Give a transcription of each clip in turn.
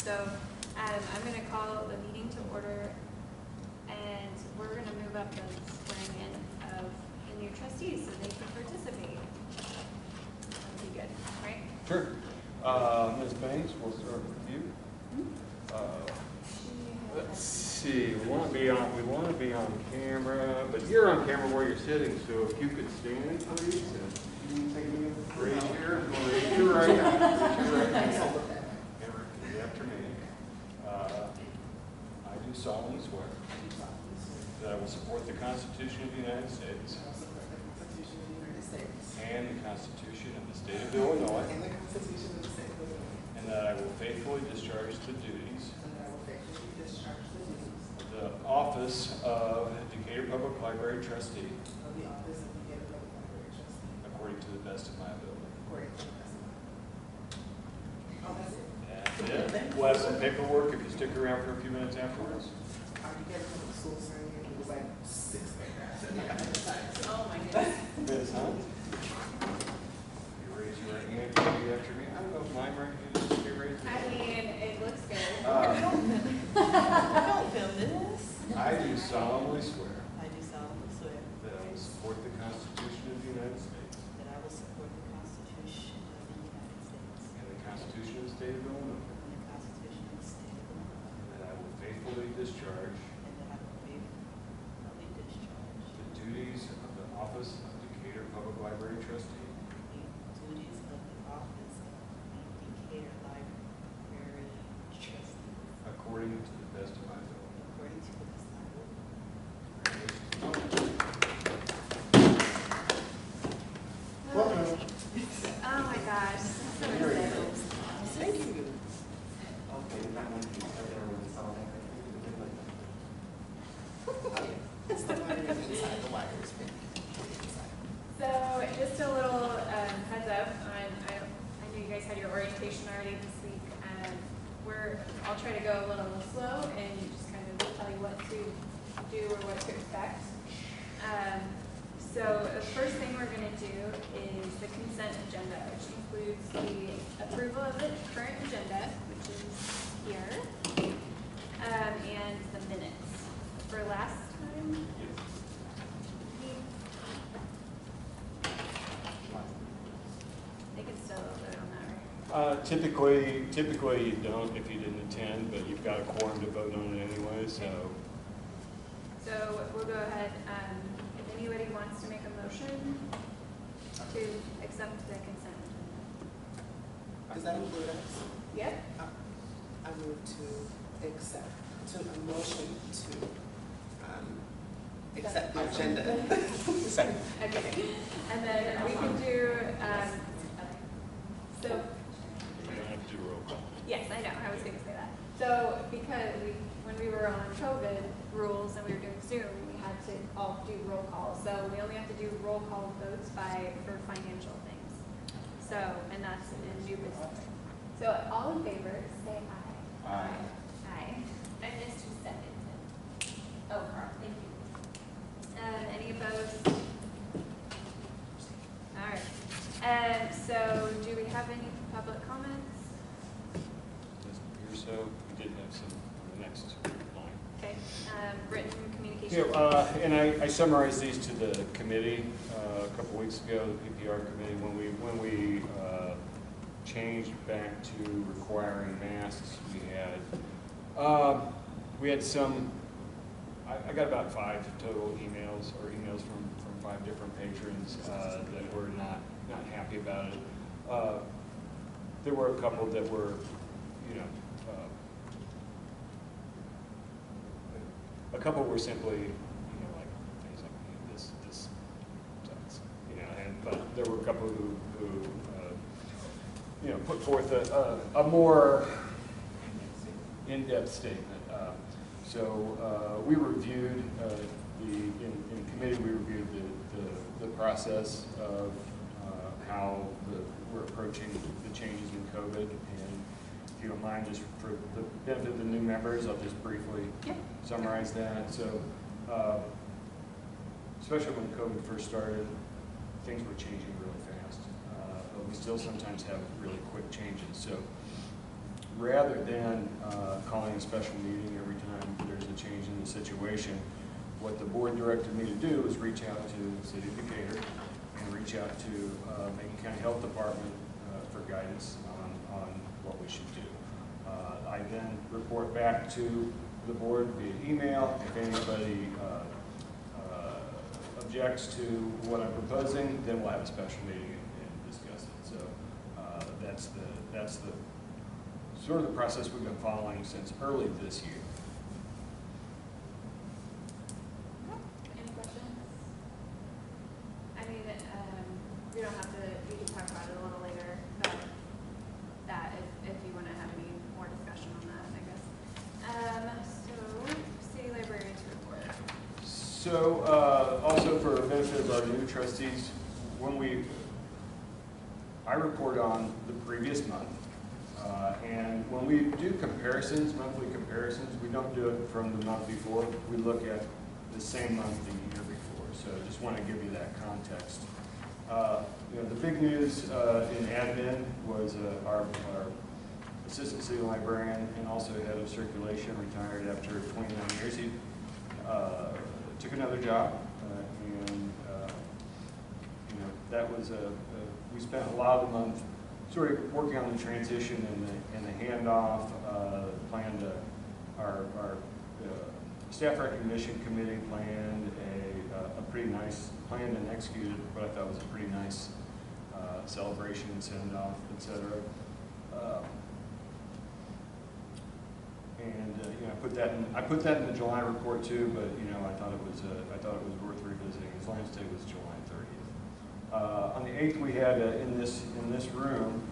So I'm going to call the meeting to order, and we're going to move up the swearing in of the new trustees so they can participate. That'll be good, right? Sure. Ms. Banks, we'll start with you. Let's see. We want to be on camera, but you're on camera where you're sitting. So if you could stand, please. Raise your right hand. And repeat after me. I do solemnly swear that I will support the Constitution of the United States and the Constitution of the State of Illinois, and that I will faithfully discharge the duties of the office of Decatur Public Library Trustee according to the best of my ability. That's it. We'll have some paperwork if you stick around for a few minutes afterwards. Oh my goodness. Ms. Hunt, you raise your right hand, repeat after me. I don't know if my right hand is to be raised. I mean, it looks good. Don't film this. I do solemnly swear I do solemnly swear that I will support the Constitution of the United States that I will support the Constitution of the United States and the Constitution of the State of Illinois, and the Constitution of the State of Illinois, and that I will faithfully discharge and that I will faithfully discharge the duties of the office of Decatur Public Library Trustee the duties of the office of Decatur Library Trustee according to the best of my ability. according to the best of my ability. Oh my gosh. So excited. Thank you. It's the wire inside the wires. So just a little heads up on, I know you guys had your orientation already this week. I'll try to go a little slow and just kind of tell you what to do or what to expect. So the first thing we're going to do is the consent agenda, which includes the approval of the current agenda, which is here, and the minutes. For last time, they can still vote on that, right? Typically you don't if you didn't attend, but you've got a quorum to vote on it anyway, so. So we'll go ahead, if anybody wants to make a motion to accept the consent agenda. Does that include us? Yep. I move to accept, to a motion to accept the agenda. Second. Okay, and then we can do, so, You don't have to do roll call. yes, I know, I was gonna say that. So, because when we were on COVID rules and we were doing Zoom, we had to all do roll call. So we only have to do roll call votes for financial things. So, and that's in new business. So all in favor, say aye. Aye. Aye. I missed who seconded. Oh, Carl, thank you. Any opposed? All right. So do we have any public comments? Or so, we did have some on the next line. Okay. Written communication. Yeah, and I summarized these to the committee a couple weeks ago, the PPR committee, when we changed back to requiring masks. We had some. I got about 5 total emails from 5 different patrons that were not happy about it. There were a couple that were, a couple were simply, like things like this sucks, but there were a couple who put forth a more in-depth statement. So we reviewed in committee. We reviewed the process of how we're approaching the changes in COVID, and if you don't mind, just for the benefit of the new members, I'll just briefly summarize that. So, especially when COVID first started, things were changing really fast, but we still sometimes have really quick changes. So rather than calling a special meeting every time there's a change in the situation, what the board directed me to do is reach out to the city of Decatur and reach out to Macon County Health Department for guidance on what we should do. I then report back to the board via email. If anybody objects to what I'm proposing, then we'll have a special meeting and discuss it. So that's the sort of the process we've been following since early this year. Any questions? I mean, we don't have to, we can talk about it a little later, but that if you want to have any more discussion on that, I guess. So, city librarians report. So also for the benefit of our new trustees, I report on the previous month. And when we do comparisons, monthly comparisons, we don't do it from the month before. We look at the same month the year before. So I just want to give you that context. The big news in admin was our assistant city librarian and also head of circulation retired after 29 years. He took another job, and that was we spent a lot of the month sort of working on the transition and the handoff. Planned our staff recognition committee planned a pretty nice, planned and executed what I thought was a pretty nice celebration, send off, etc. I put that in the July report too, but I thought it was worth revisiting. His last day was July 30th. On the 8th, we had in this room,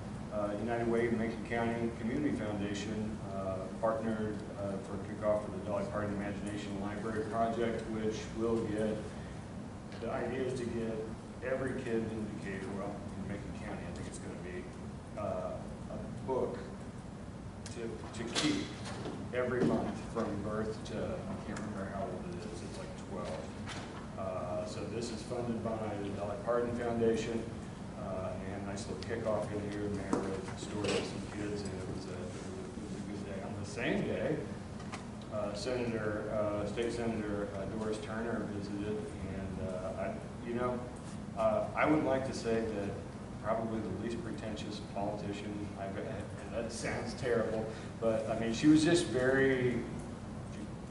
United Way and Macon County Community Foundation partnered for a kickoff for the Dolly Parton Imagination Library Project, which will get, the idea is to get every kid in Decatur, well, in Macon County, I think it's going to be a book to keep every month from birth to, I can't remember how old it is, it's like 12. So this is funded by the Dolly Parton Foundation, and a nice little kickoff in here. The mayor read the story of some kids, and it was a good day. On the same day, State Senator Doris Turner visited, and I would like to say that probably the least pretentious politician I've had, and that sounds terrible, but I mean, she was just very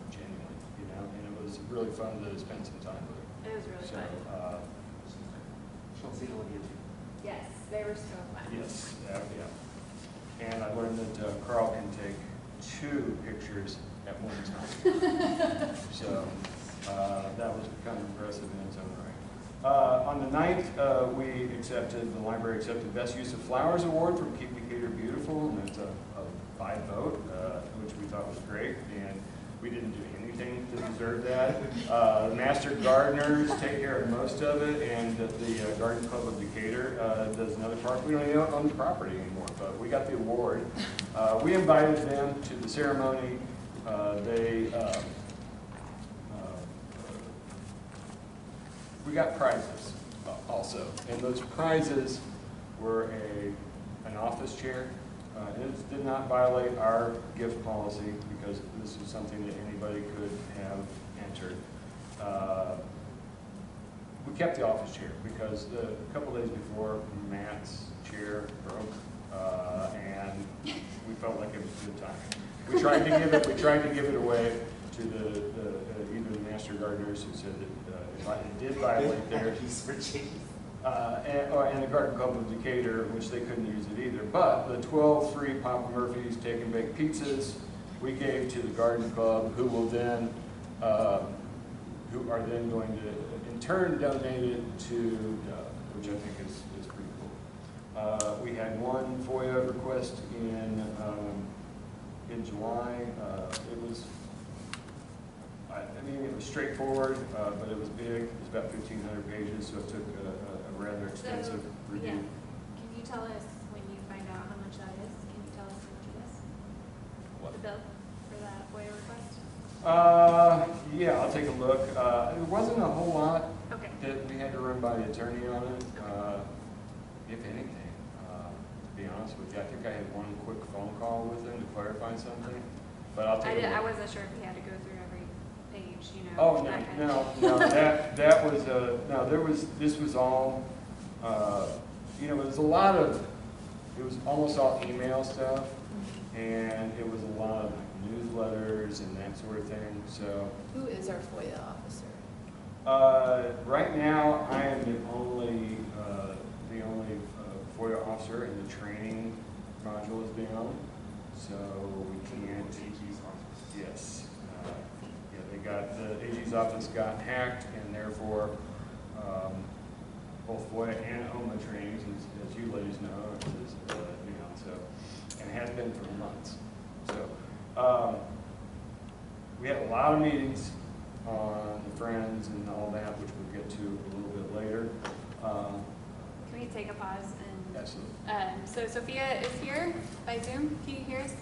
genuine, and it was really fun to spend some time with her. It was really fun. She'll see all of you. Yes, they were so fun. Yes, yeah. And I learned that Carl can take 2 pictures at one time. So that was kind of impressive in its own right. On the 9th, the library accepted Best Use of Flowers Award from Keep Decatur Beautiful, and it's a 5 vote, which we thought was great, and we didn't do anything to deserve that. The Master Gardeners take care of most of it, and the Garden Club of Decatur does another part. We don't own the property anymore, but we got the award. We invited them to the ceremony. We got prizes also, and those prizes were an office chair. It did not violate our gift policy because this is something that anybody could have entered. We kept the office chair because a couple days before, Matt's chair broke, and we felt like it was a good time. We tried to give it away to either the Master Gardeners, who said that it did violate their piece for cheese. And the Garden Club of Decatur, which they couldn't use it either. But the 12 free Papa Murphy's Take and Bake pizzas we gave to the Garden Club, who are then going to in turn donate it to Doug, which I think is pretty cool. We had one FOIA request in July. It was straightforward, but it was big. It was about 1,500 pages, so it took a rather extensive review. Yeah. Can you tell us when you find out how much that is? Can you tell us how much it is? What? The bill for that FOIA request? Yeah, I'll take a look. It wasn't a whole lot Okay. that we had to run by the attorney on it, if anything. be honest with you. I think I had one quick phone call with him to clarify something, but I'll take it. I wasn't sure if we had to go through every page, you know. Oh, that kind no, of- no, that was, no, this was all, you know, it was a lot of, it was almost all email stuff, and it was a lot of newsletters and that sort of thing, so. Who is our FOIA officer? Right now, I am the only FOIA officer, and the training module is down, so we can't. AG's office. Yes. Yeah, the AG's office got hacked, and therefore, both FOIA and OMA trainings, as you ladies know, is down, so, and has been for months. So, we had a lot of meetings on the Friends and all that, which we'll get to a little bit later. Can we take a pause and? Absolutely. So Sophia is here by Zoom. Can you hear us?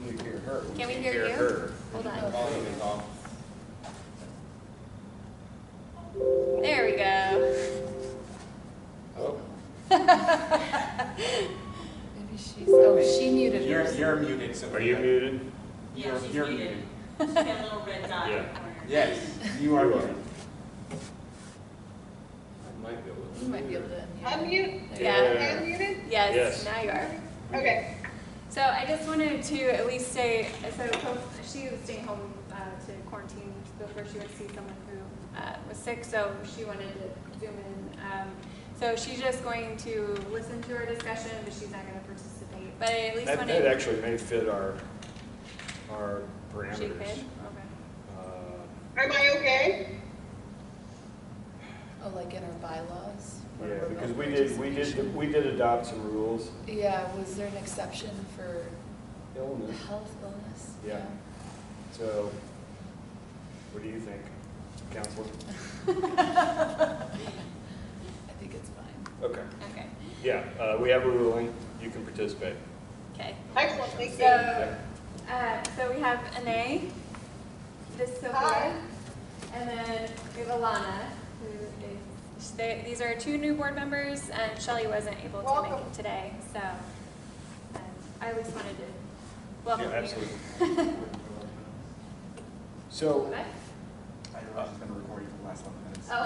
Can we hear her? Can we hear you? her. Hold on. Volume is off. There we go. Oh, Maybe she's, oh, she muted herself. You're muted, so. are you muted? You're, she's you're muted. muted. She's got a little red dot in Yeah. the corner. Yes, you are muted. I might be able to. You might be able to Unmute? There you Yeah. go. Unmuted? Yes, Yes. now you are. Okay. So I just wanted to at least say, so she was staying home to quarantine before she went to see someone who was sick, so she wanted to Zoom in. So she's just going to listen to our discussion, but she's not going to participate. But I at least wanted. That actually may fit our parameters. She could? Okay. Am I okay? Oh, like in our bylaws? Yeah, Or because remote we did adopt some rules. Yeah, was there an exception for Illness. health illness? Yeah. So, what do you think, Counselor? I think it's fine. Okay. Okay. Yeah, we have a ruling. You can participate. Okay. Excellent, thank you. So we have Anae, this is Sophia, Hi. and then we have Alana, who is, these are two new board members, and Shelley wasn't able to make Welcome. it today, so I at least wanted to welcome Yeah, you. absolutely. So, What? I realized it's been recording for the last 11 minutes. Oh.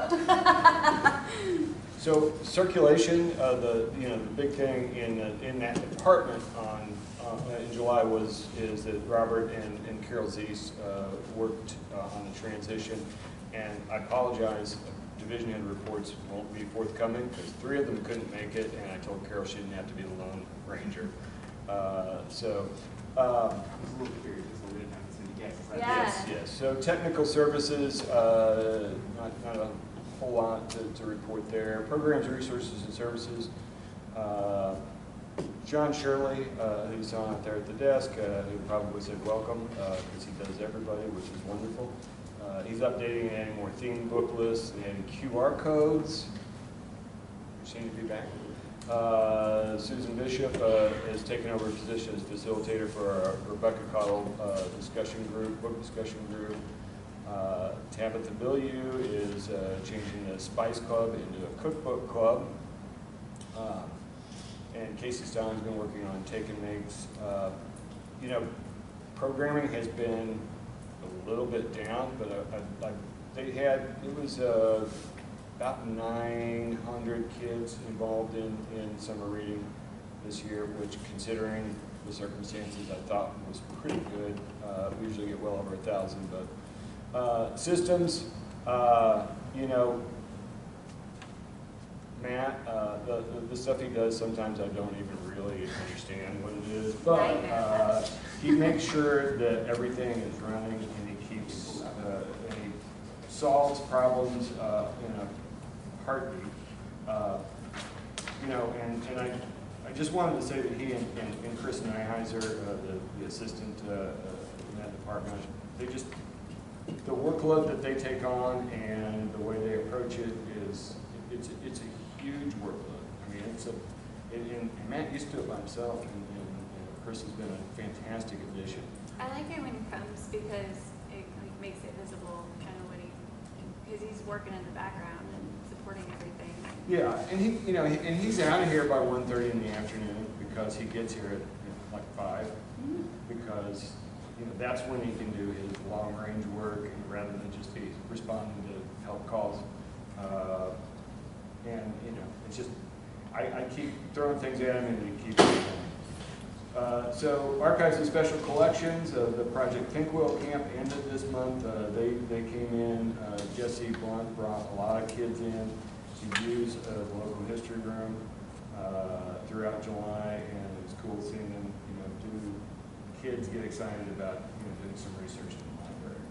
so circulation, the big thing in that department in July is that Robert and Carol Zeiss worked on the transition, and I apologize. Division head reports won't be forthcoming because 3 of them couldn't make it, and I told Carol she didn't have to be the lone ranger. It's a little period, so we didn't have to send you guys. Yeah. Yes. So technical services, not a whole lot to report there. Programs, resources, and services. John Shirley, who's on out there at the desk, who probably said welcome because he does everybody, which is wonderful. He's updating and adding more theme book lists and QR codes. You seem to be back. Susan Bishop has taken over a position as facilitator for our Rebecca Cottle discussion group, book discussion group. Tabitha Bilyeu is changing the Spice Club into a cookbook club. And Casey Stein's been working on Take and Makes. Programming has been a little bit down, but it was about 900 kids involved in summer reading this year, which, considering the circumstances, I thought was pretty good. We usually get well over 1,000, but systems, Matt, the stuff he does, sometimes I don't even really understand what it is, but he makes sure that everything is running, and he keeps, and he solves problems in a heartbeat. I just wanted to say that he and Chris Nyheiser, the assistant in that department, the workload that they take on and the way they approach it is, it's a huge workload. I mean, and Matt used to do it by himself, and Chris has been a fantastic addition. I like it when he comes because it makes it visible, kind of because he's working in the background and supporting recording everything. Yeah, and he's out of here by 1:30 in the afternoon because he gets here at like 5, because that's when he can do his long range work and rather than just be responding to help calls. And it's just I keep throwing things at him and he keeps going. So Archives and Special Collections, the Project Pinkwheel Camp ended this month. They came in. Jesse Blunt brought a lot of kids in to use the local history room throughout July, and it was cool seeing them, kids get excited about doing some research in the library.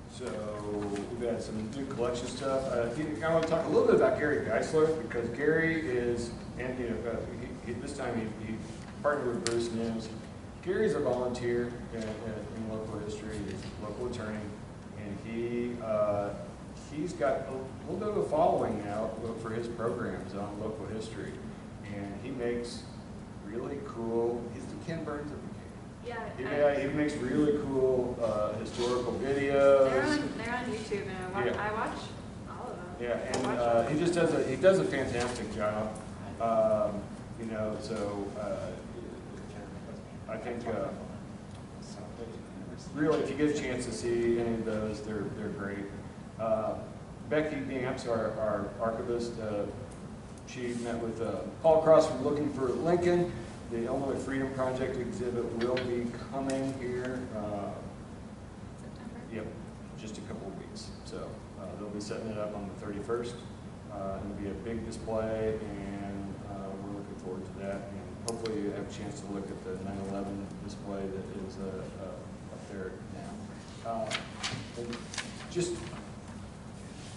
So we've had some new collection stuff. I want to talk a little bit about Gary Geisler, because Gary is, and this time he partnered with Bruce Nims. Gary's a volunteer in local history. He's a local attorney, and he's got a little bit of a following now for his programs on local history, and he makes really cool. He's the Ken Burns of the Yeah. he makes really cool historical videos. They're on YouTube, and I watch all of them. Yeah, and he does a fantastic job. So I think really, if you get a chance to see any of those, they're great. Becky Damps, our archivist, she met with Paul Cross from Looking for Lincoln. The Illinois Freedom Project exhibit will be coming here. September? Yep, just a couple of weeks. So they'll be setting it up on the 31st. It'll be a big display, and we're looking forward to that. And hopefully you have a chance to look at the 9/11 display that is up there now. And just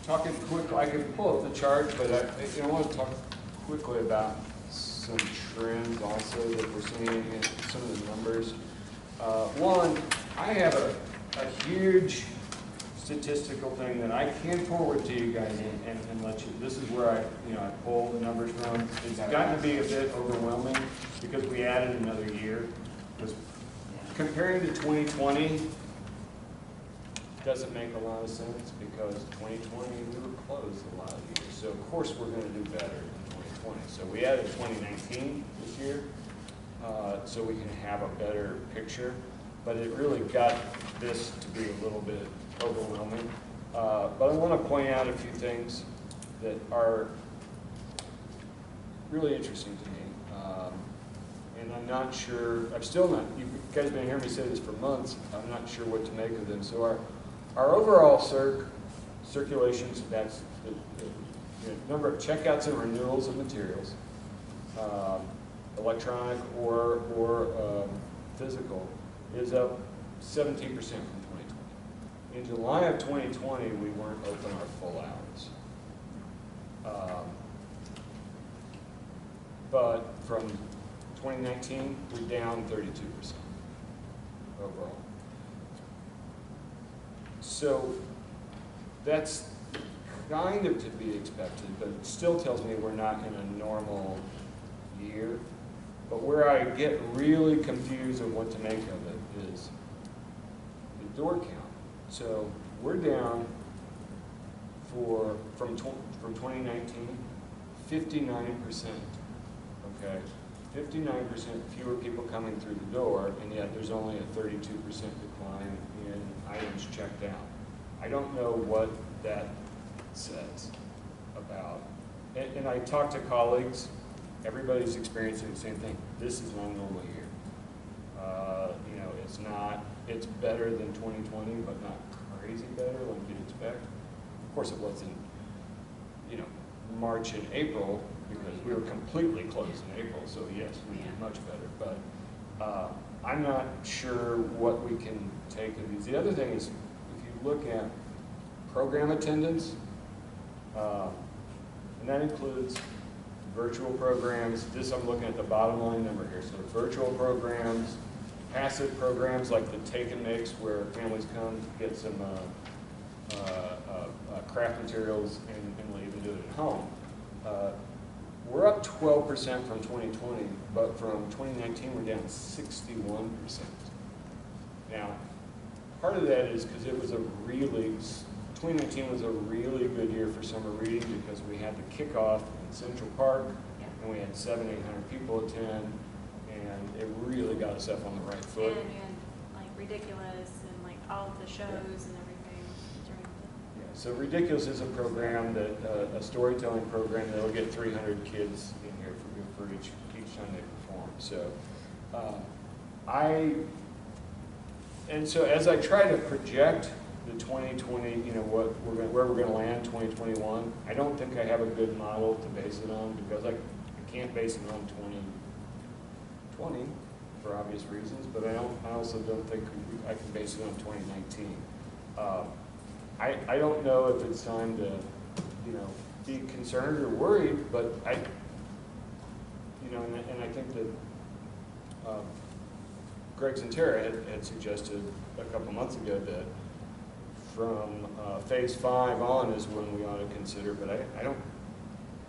talking quickly, I could pull up the chart, but I want to talk quickly about some trends also that we're seeing in some of the numbers. One, I have a huge statistical thing that I can forward to you guys and let you. This is where I pull the numbers from. It's gotten to be a bit overwhelming because we added another year. Comparing to 2020 doesn't make a lot of sense because 2020 we were closed a lot of years. So of course we're going to do better in 2020. So we added 2019 this year so we can have a better picture. But it really got this to be a little bit overwhelming. But I want to point out a few things that are really interesting to me. And I'm not sure, you guys have been hearing me say this for months, I'm not sure what to make of them. So our overall circulations, that's the number of checkouts and renewals of materials, electronic or physical, is up 17% from 2020. In July of 2020, we weren't open our full hours. But from 2019, we're down 32% overall. So that's kind of to be expected, but it still tells me we're not in a normal year. But where I get really confused of what to make of it is the door count. So we're down from 2019, 59%. Okay, 59% fewer people coming through the door, and yet there's only a 32% decline in items checked out. I don't know what that says about. And I talk to colleagues. Everybody's experiencing the same thing. This is not a normal year. It's better than 2020, but not crazy better like you'd expect. Of course, it wasn't, March and April, because we were completely closed in April, so yes, we did much better. But I'm not sure what we can take of these. The other thing is, if you look at program attendance, and that includes virtual programs. I'm looking at the bottom line number here. So virtual programs, passive programs like the Take and Makes, where families come to get some craft materials and leave and do it at home. We're up 12% from 2020, but from 2019 we're down 61%. Now, part of that is because it was a really, 2019 was a really good year for summer reading because we had the kickoff in Central Park, Yeah. and we had 700-800 people attend, and it really got us up on the right And foot. we had like Ridiculous and like all of the shows and everything during the. Yeah, so Ridiculous is a program that, a storytelling program that'll get 300 kids in here for each time they perform. So, so as I try to project the 2020, where we're going to land 2021, I don't think I have a good model to base it on because I can't base it on 2020 for obvious reasons, but I also don't think I can base it on 2019. I don't know if it's time to, be concerned or worried, but and I think that Greg Santera had suggested a couple months ago that from phase 5 on is when we ought to consider, but I don't,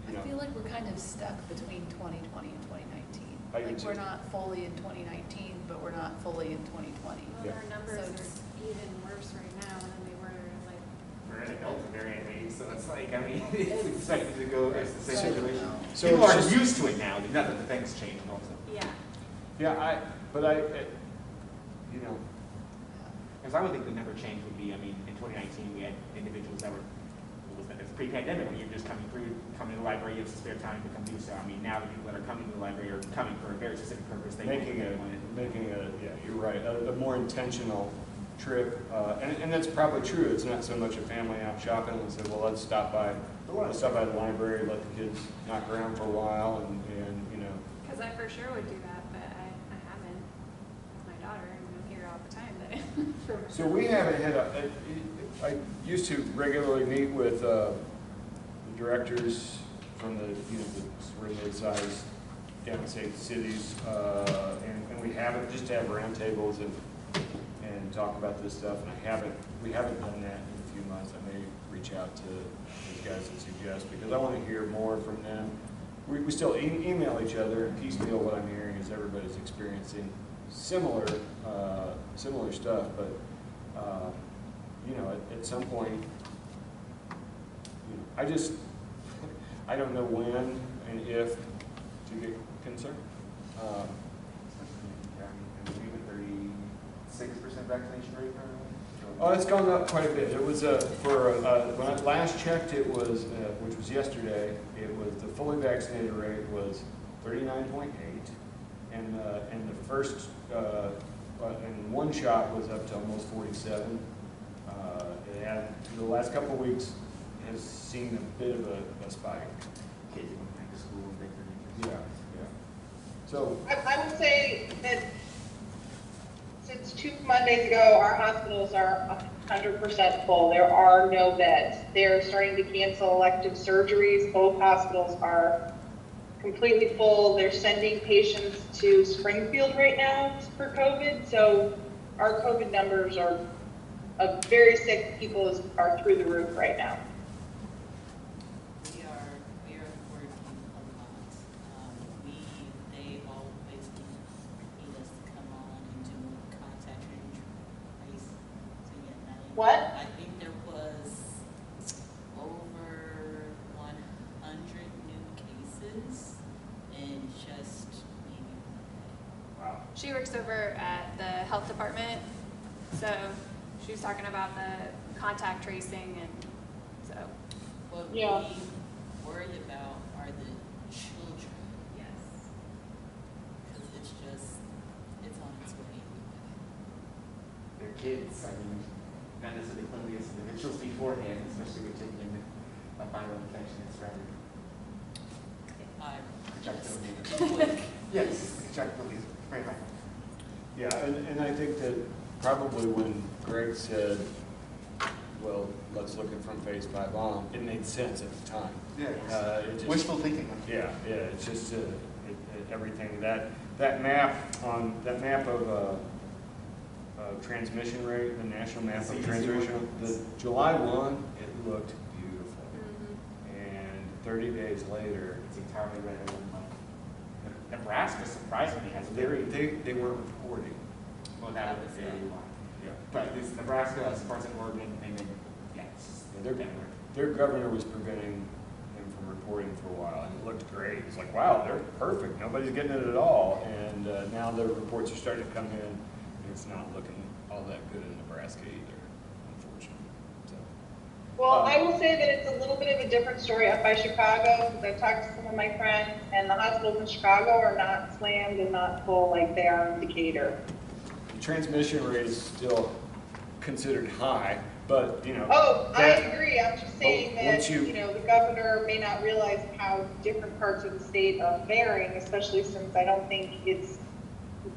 I feel like we're kind of stuck between 2020 and 2019. I do Like too. we're not fully in 2019, but we're not fully in 2020. Well, Yeah. our numbers So are even worse right now than they were like. We're in a Delta variant maybe, so it's like, I mean, it's expected to go, it's the same situation. So People it's are just- used to it now, not that the things change also. Yeah. yeah, Because I would think the number change would be, I mean, in 2019, we had individuals that were, it's pre-pandemic, when you're just coming to the library, you have some spare time to come do so. I mean, now the people that are coming to the library are coming for a very specific purpose. They want it. yeah, you're right, a more intentional trip, and that's probably true. It's not so much a family out shopping and say, well, let's stop by the library, let the kids knock around for a while, and Because I for sure would do that, but I haven't with my daughter, and I'm here all the time. But So we haven't had I used to regularly meet with the directors from the sort of mid-sized downstate cities, and we haven't, just to have roundtables and talk about this stuff, and we haven't done that in a few months. I may reach out to those guys and suggest, because I want to hear more from them. We still email each other, and piecemeal what I'm hearing is everybody's experiencing similar stuff, but at some point, I don't know when and if to get concerned. And we have a 36% vaccination rate currently. Oh, it's gone up quite a bit. It was when I last checked, it was which was yesterday. It was the fully vaccinated rate was 39.8, and the first and one shot was up to almost 47. It had the last couple of weeks has seen a bit of a spike. Kids going back to school and Yeah, yeah. So I would say that since 2 Mondays ago, our hospitals are 100% full. There are no beds. They're starting to cancel elective surgeries. Both hospitals are completely full. They're sending patients to Springfield right now for COVID. So our COVID numbers of very sick people are through the roof right now. We are working a lot. They always need us to come on and do contact trace to get money. What? I think there was over 100 new cases in just maybe 1 day. Wow. she works over at the health department, so she was talking about the contact tracing, and so. What Yeah. we worry about are the children. Yes. Because it's on its way. They're kids, I mean, not necessarily the cleanliest individuals beforehand, especially with taking a viral infection, it's rather Quick. Yes, contractually, very high. yeah, and I think that probably when Greg said, well, let's look at from phase 5 on, it made sense at the time. Yeah, It just- wishful thinking. Yeah, it's just everything that map of transmission rate, the national map of CDC transmission. one. The July 1, it looked beautiful, Mm-hmm. and 30 days later, It's entirely red over the month. Nebraska surprisingly has they very, weren't reporting. well, that was Yeah. very wide. Yeah. But it's Nebraska, some parts of Oregon, and then, yeah, it's just Yeah, everywhere. their governor was preventing him from reporting for a while, and it looked great. It's like, wow, they're perfect. Nobody's getting it at all. And now the reports are starting to come in, and it's not looking all that good in Nebraska either, unfortunately. So, Well, I will say that it's a little bit of a different story up by Chicago, because I've talked to some of my friends, and the hospitals in Chicago are not slammed and not full like they are in Decatur. the transmission rate is still considered high, but Oh, I that- agree. I'm just saying once that, you- the governor may not realize how different parts of the state are faring, especially since I don't think it's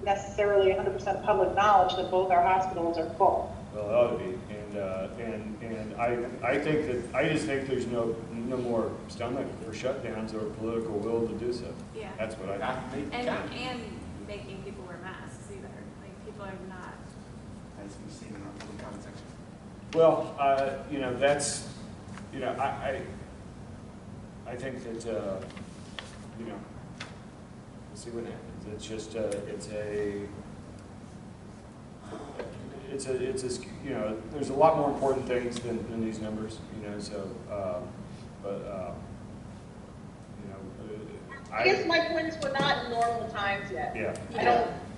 necessarily 100% public knowledge that both our hospitals are full. Well, it ought to be, and I think that, I just think there's no more stomach for shutdowns or political will to do so. Yeah. That's what I think. And making people wear masks either. Like, people are not. As we've seen in our public comment section. Well, that's, I think that, we'll see what happens. It's just, there's a lot more important things than these numbers, so, I guess my point is we're not in normal times yet. Yeah.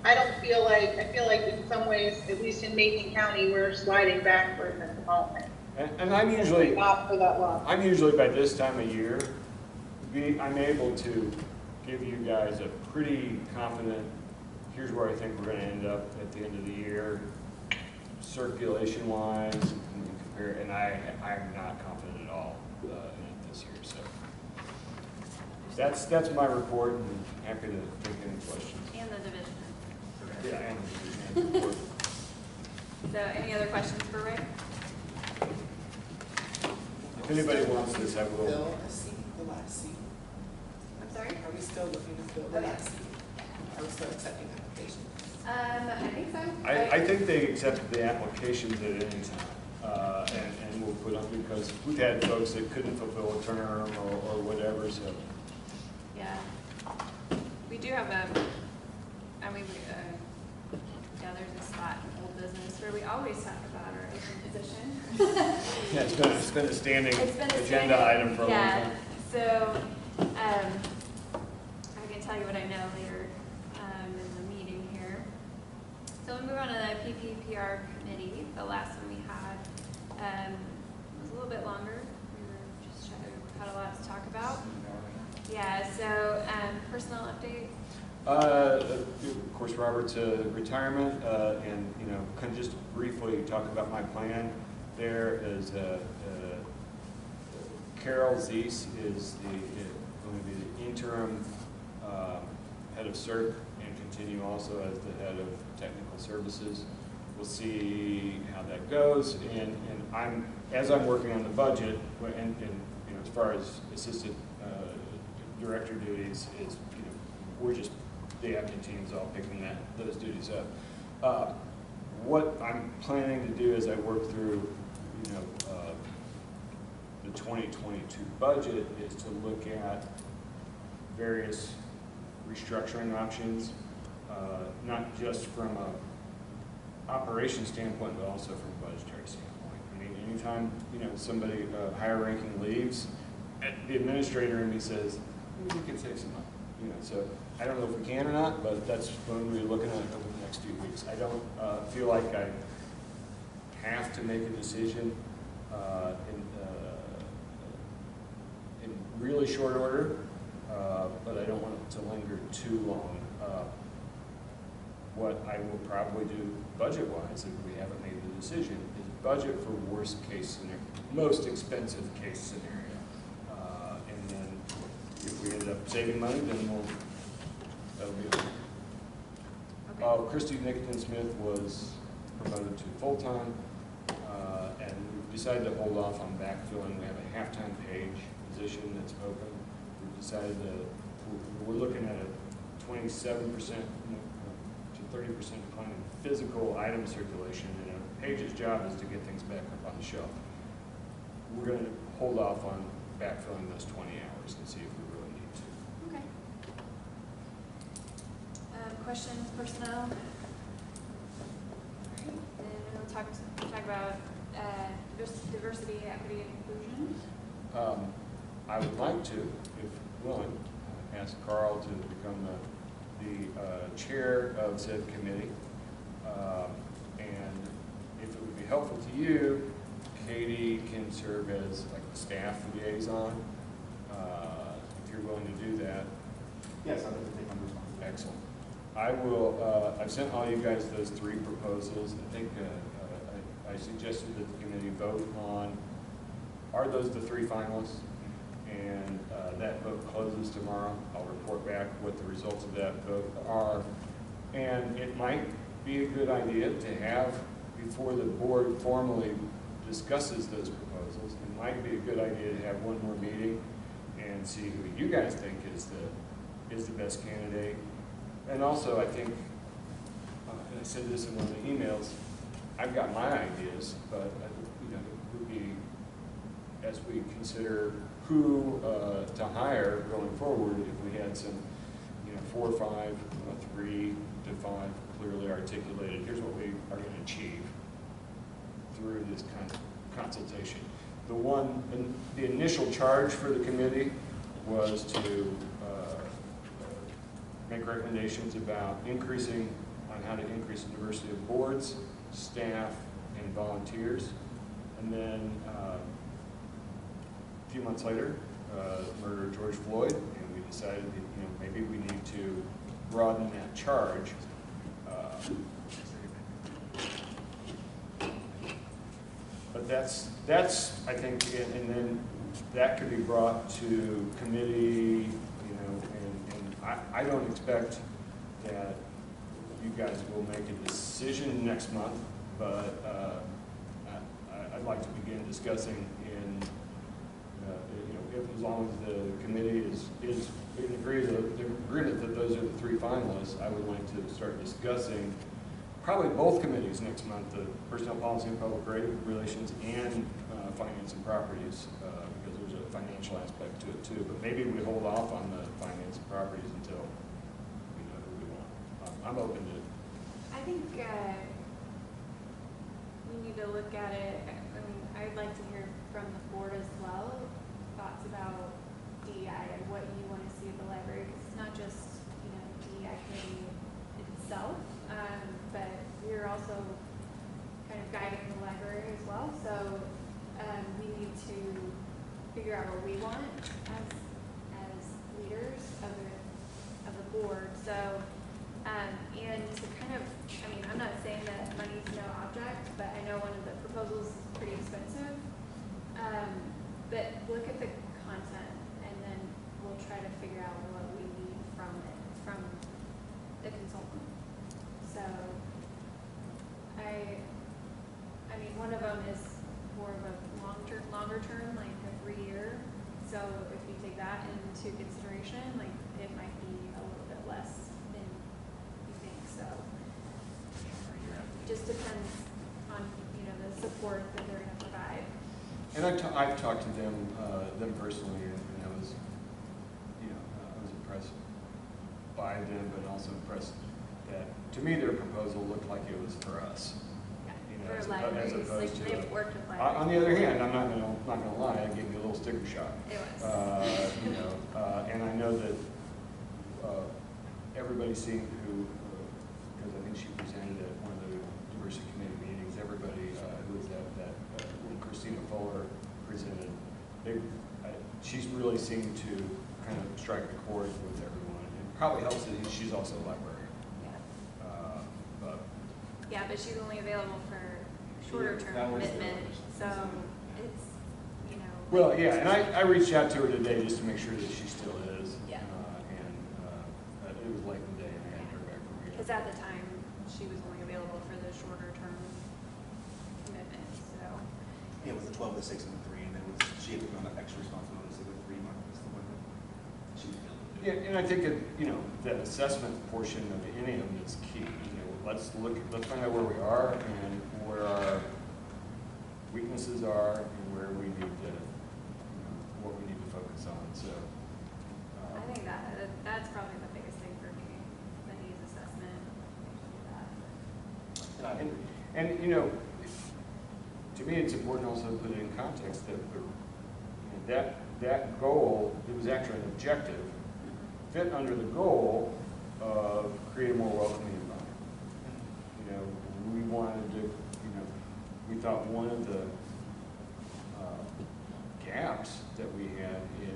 I feel like in some ways, at least in Macon County, we're sliding backwards at the moment. And I'm usually, Not for that long. by this time of year, I'm able to give you guys a pretty confident, here's where I think we're gonna end up at the end of the year, circulation-wise, and compare, and I'm not confident at all in it this year, so. That's my report, and happy to take any questions. And the division. Yeah, and the report. So any other questions for Ray? If anybody wants this, I will. Fill a seat, the last seat. I'm sorry? Are we still looking to fill the last seat? Are we still accepting applications? I think so. I think they accepted the applications at any time, and we'll put them, because we've had folks that couldn't fulfill a term or whatever, so. Yeah. We do have there's a spot in old business where we always talk about our open position. Yeah, it's been a standing It's been a agenda standing- item for a long time. So, I can tell you what I know later in the meeting here. So we move on to the PPPR committee. The last one we had was a little bit longer. We were just had a lot to talk about. Yeah, so personnel update. Of course, Robert's retirement, and kind of just briefly talk about my plan. There is Carol Zeiss is going to be the interim head of CERC and continue also as the head of technical services. We'll see how that goes, and as I'm working on the budget, and as far as assistant director duties, we're just, the admin team's all picking those duties up. What I'm planning to do as I work through, the 2022 budget is to look at various restructuring options, not just from a operation standpoint, but also from a budgetary standpoint. I mean, anytime, somebody, higher ranking leaves, the administrator in me says, maybe we can save some money. So I don't know if we can or not, but that's when we're looking at it over the next few weeks. I don't feel like I have to make a decision in really short order, but I don't want it to linger too long. What I will probably do budget-wise, if we haven't made the decision, is budget for worst case scenario, most expensive case scenario. And then if we end up saving money, then that'll be okay. Okay. Christy Nickton-Smith was promoted to full-time, and we've decided to hold off on backfilling. We have a half-time page position that's open. We've decided we're looking at a 27% to 30% decline in physical item circulation, and a page's job is to get things back up on the shelf. We're going to hold off on backfilling those 20 hours and see if we really need to. Okay. Questions, personnel? And we'll talk about diversity, equity, and inclusion. I would like to, if willing, ask Carl to become the chair of said committee. And if it would be helpful to you, Katie can serve as like the staff liaison, if you're willing to do that. Yes, I'd like to take on the responsibility. Excellent. I will, I've sent all you guys those 3 proposals. I think I suggested that the committee vote on, are those the 3 finalists? And that vote closes tomorrow. I'll report back what the results of that vote are. And it might be a good idea to have, before the board formally discusses those proposals, it might be a good idea to have one more meeting and see who you guys think is the best candidate. And also, I think, and I said this in one of the emails, I've got my ideas, but you know, it would be, as we consider who to hire going forward, if we had some, 4 or 5, 3 to 5 clearly articulated, here's what we are going to achieve through this kind of consultation. The initial charge for the committee was to make recommendations about on how to increase the diversity of boards, staff, and volunteers. And then a few months later, murder of George Floyd, and we decided that maybe we need to broaden that charge. But that's I think, and then that could be brought to committee, and I don't expect that you guys will make a decision next month, but I'd like to begin discussing as long as the committee is in agreement that those are the 3 finalists, I would like to start discussing probably both committees next month, the Personnel Policy and Public Relations and Finance and Properties, because there's a financial aspect to it too. But maybe we hold off on the Finance and Properties until we know who we want. I'm open to it. I think we need to look at it. I mean, I'd like to hear from the board as well, thoughts about DEI and what you want to see at the library, because it's not just DEI committee itself, but we're also kind of guiding the library as well. So we need to figure out what we want as leaders of the board. So and to kind of, I mean, I'm not saying that money's no object, but I know one of the proposals is pretty expensive. But look at the content, and then we'll try to figure out what we need from the consultant. So, I mean, one of them is more of a longer term, like a 3-year. So if you take that into consideration, like it might be a little bit less than you think. So, it just depends on the support that they're going to provide. And I've talked to them personally, and I was, I was impressed by them, but also impressed that, to me, their proposal looked like it was for us. For as libraries, opposed to they've worked with libraries. on the other hand, I'm not going to lie, I gave you a little sticker shock. It was. And I know that everybody seemed to, because I think she presented at one of the diversity committee meetings, everybody who was at that, when Christina Fuller presented, she's really seemed to kind of strike a chord with everyone. It probably helps that she's also a librarian. Yeah, but she's only available for shorter term commitment, so it's, Well, yeah, and I reached out to her today just to make sure that she still is. Yeah. And it was late in the day, and I hadn't heard back from her yet. because at the time, she was only available for the shorter term commitment, so. Yeah, it was the 12, the 6, and the 3, and then she had to go on an extra responsibility, so the 3 month was the one that she was able to do. Yeah, and I think that assessment portion of any of them is key. Let's find out where we are and where our weaknesses are and where we need to, what we need to focus on. So I think that's probably the biggest thing for me, the needs assessment. And And, you know, to me, it's important also to put it in context that that goal, it was actually an objective, fit under the goal of create a more welcoming environment. You know, we wanted to, you know, we thought one of the gaps that we had in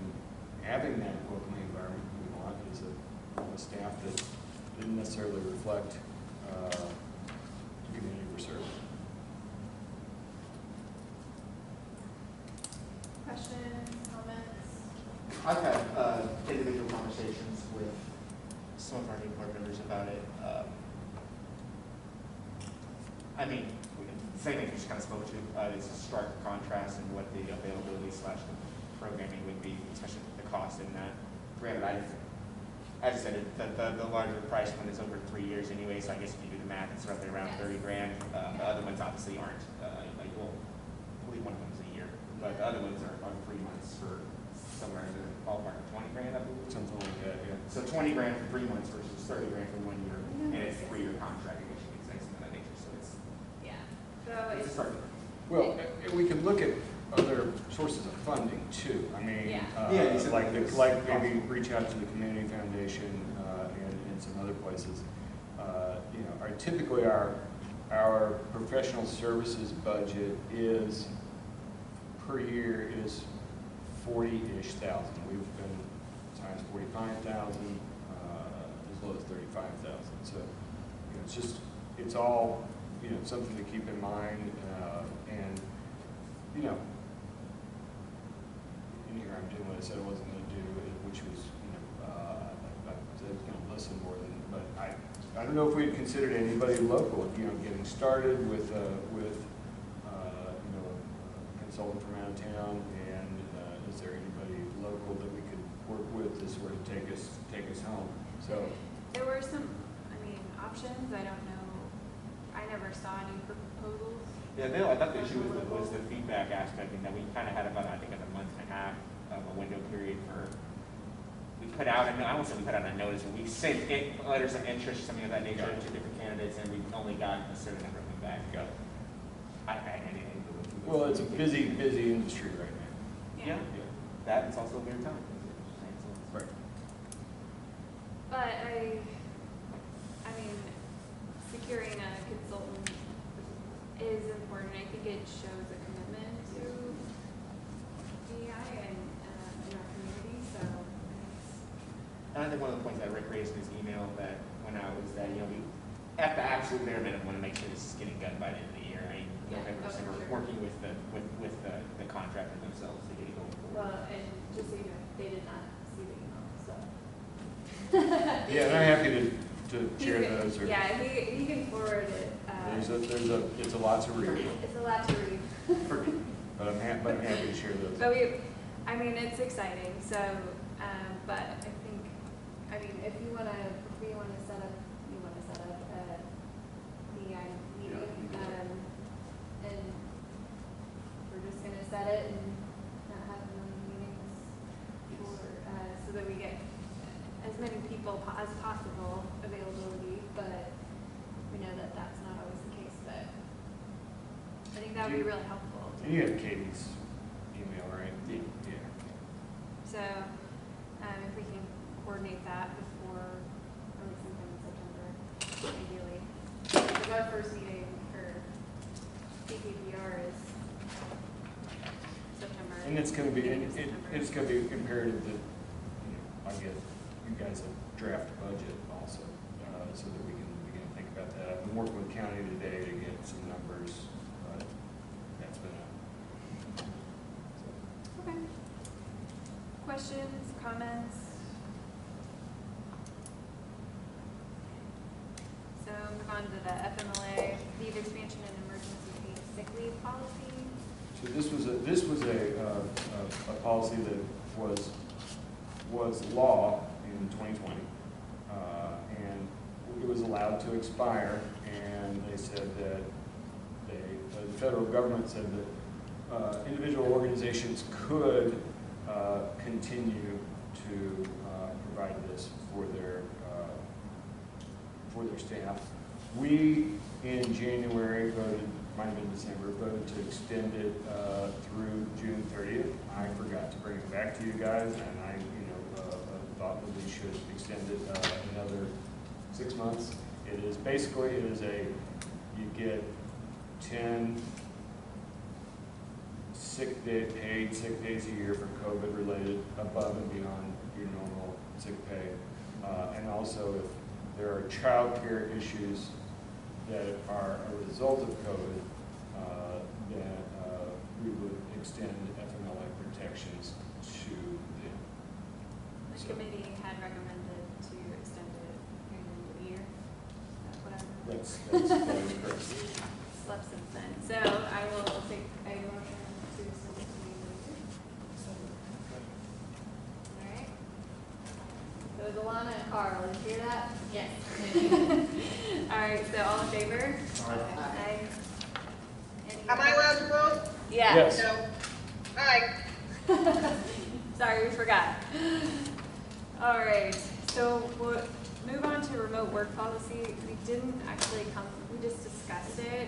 having that welcoming environment we want is a staff that didn't necessarily reflect the community we're serving. Questions, comments? I've had individual conversations with some of our new board members about it. I mean, same thing we just kind of spoke to. It's a stark contrast in what the availability / the programming would be, especially the cost in that. Granted, as I said, the larger price one is over 3 years anyway, so I guess if you do the math, it's roughly around 30 grand. The other ones obviously aren't. Like, well, I believe one of them's a year, but the other ones are 3 months for somewhere in the ballpark of 20 grand, I believe. Something like that, yeah. So 20 grand for 3 months versus 30 grand for 1 year, and it's a 3-year contract, I guess you could say, something of that nature. So it's So a it's, start. Well, and we can look at other sources of funding too. I mean, Yeah. like maybe reach out to the community foundation and some other places. You know, typically our professional services budget is per year is 40-ish thousand. We've been as high as 45,000, as low as 35,000. So, you know, it's all, you know, something to keep in mind, and, you know, in here I'm doing what I said I wasn't going to do, which was, you know, I said I was going to listen more than, but I don't know if we had considered anybody local, you know, getting started with you know, a consultant from out of town, and is there anybody local that we could work with to sort of take us home? So there were some, I mean, options. I don't know. I never saw any proposals. Yeah, I thought the issue was the feedback aspect, and that we kind of had about, I think, a month and a half of a window period for, we put out, I won't say we put out a notice, but we sent letters of interest, something of that nature, to different candidates, and we've only got a certain number of them back. well, it's a busy industry right now. Yeah, that is also a very time. Right. But I mean, securing a consultant is important. I think it shows a commitment to DEI and in our community. So, And I think one of the points that Rick raised in his email that went out was that, you know, we, at the absolute bare minimum, want to make sure this is getting done by the end of the year. I mean, Yeah, we're for sure. working with the contractor themselves to get it going forward. well, and just so you know, they did not see the email. So. Yeah, and I'm happy to share those. Or Yeah, he can forward it. it's a lot to read, It's a lot to read. but I'm happy to share those. But I mean, it's exciting. So, but I mean, if we want to set up a DEI meeting, and we're just going to set it and not have many meetings so that we get as many people as possible availability, but we know that that's not always the case, but I think that would be really helpful. And you have Katie's email, right? Yeah. So, if we can coordinate that before, early sometime in September, ideally. Because our first meeting for CPPR is September. And it's going to be beginning of September. it's going to be imperative that, you know, I get you guys a draft budget also, so that we can begin to think about that. I've been working with county today to get some numbers, but that's been Okay. Questions, comments? So move on to the FMLA, leave expansion and emergency paid sick leave policy. So this was a policy that was law in 2020, and it was allowed to expire. And they said that the federal government said that individual organizations could continue to provide this for their staff We, in January, voted, might have been December, voted to extend it through June 30th. I forgot to bring it back to you guys, and I, thought that we should extend it another 6 months. It is basically, you get 10 paid sick days a year for COVID related above and beyond your normal sick pay. And also if there are child care issues that are a result of COVID, then we would extend FMLA protections to them. The So committee had recommended to extend it through the end of the year. Whatever. that is correct. Slept since then. So I will take a motion to extend it to the end of the year. All right. So it was Alana and Carl. Did you hear that? Yes. All right. So all in favor? Aye. Any- Am I allowed to vote? Yeah. Yes. No. Aye. Sorry, we forgot. All right, so we'll move on to remote work policy. We didn't actually we just discussed it.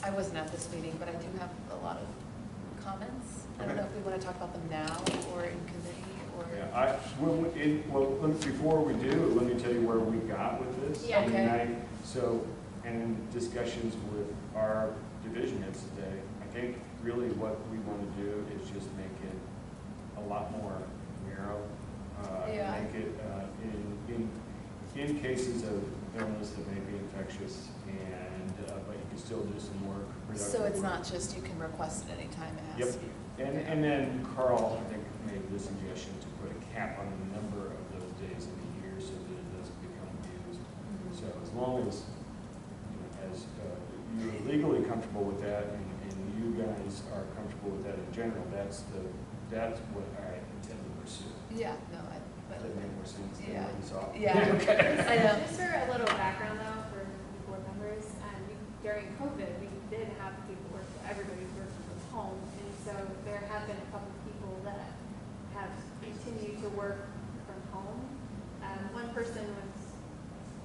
I wasn't at this meeting, but I do have a lot of comments. I don't know if we want to talk about them now or in committee or. Yeah, before we do, let me tell you where we got with this. Yeah. Okay. And in discussions with our division heads today, I think really what we want to do is just make it a lot more narrow. Yeah. Make it in cases of illness that may be infectious, and but you can still do some work. So it's work. not just you can request it anytime, it has Yep. to be. And then Carl, I think, made the suggestion to put a cap on the number of those days in the year so that it doesn't become abused. So as long as, you're legally comfortable with that and you guys are comfortable with that in general, that's what I intend to pursue. Yeah, no, Does that make more sense than Yeah. what you saw? Yeah. Okay. I know. Just for a little background though, for the board members, during COVID, we did have everybody working from home, and so there have been a couple of people that have continued to work from home. One person was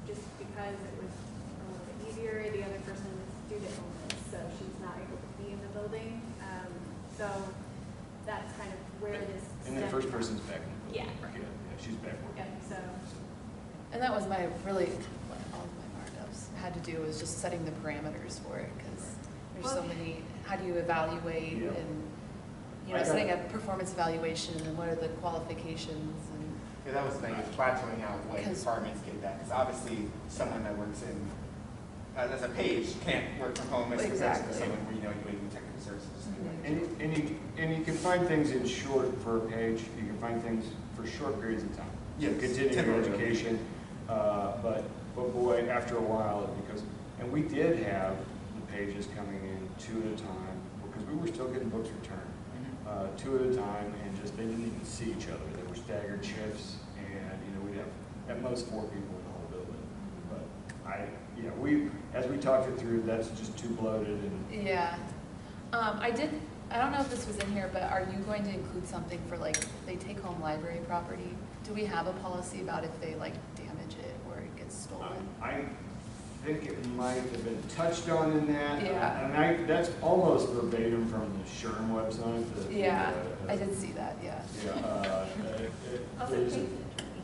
just because it was a little bit easier, the other person is due to illness, so she's not able to be in the building. So that's kind of where this. And the stemmed first from. person's back. Yeah. Yeah, she's back working. Yeah, so. And that was all of my markups had to do was just setting the parameters for it, because there's so Well- many, how do you evaluate Yeah. and, I got setting it. a performance evaluation and what are the qualifications and. Yeah, that was the thing, is plateauing out what Because- departments get that, because obviously someone that works in, as a page, can't work from home as compared to Exactly. someone, doing technical services. And you can find things in short for a page, you can find things for short periods of time. Yes, Continuing temporary. education, but boy, after a while, it becomes, and we did have the pages coming in 2 at a time, because we were still getting books returned, 2 at a time, and just, they didn't even see each other. There were staggered shifts, and, we'd have at most 4 people in the whole building. But as we talked it through, that's just too bloated and. Yeah. I don't know if this was in here, but are you going to include something for they take home library property? Do we have a policy about if they damage it or it gets stolen? I think it might have been touched on in that. Yeah. And that's almost verbatim from the SHRM website. Yeah, I did see that, yeah.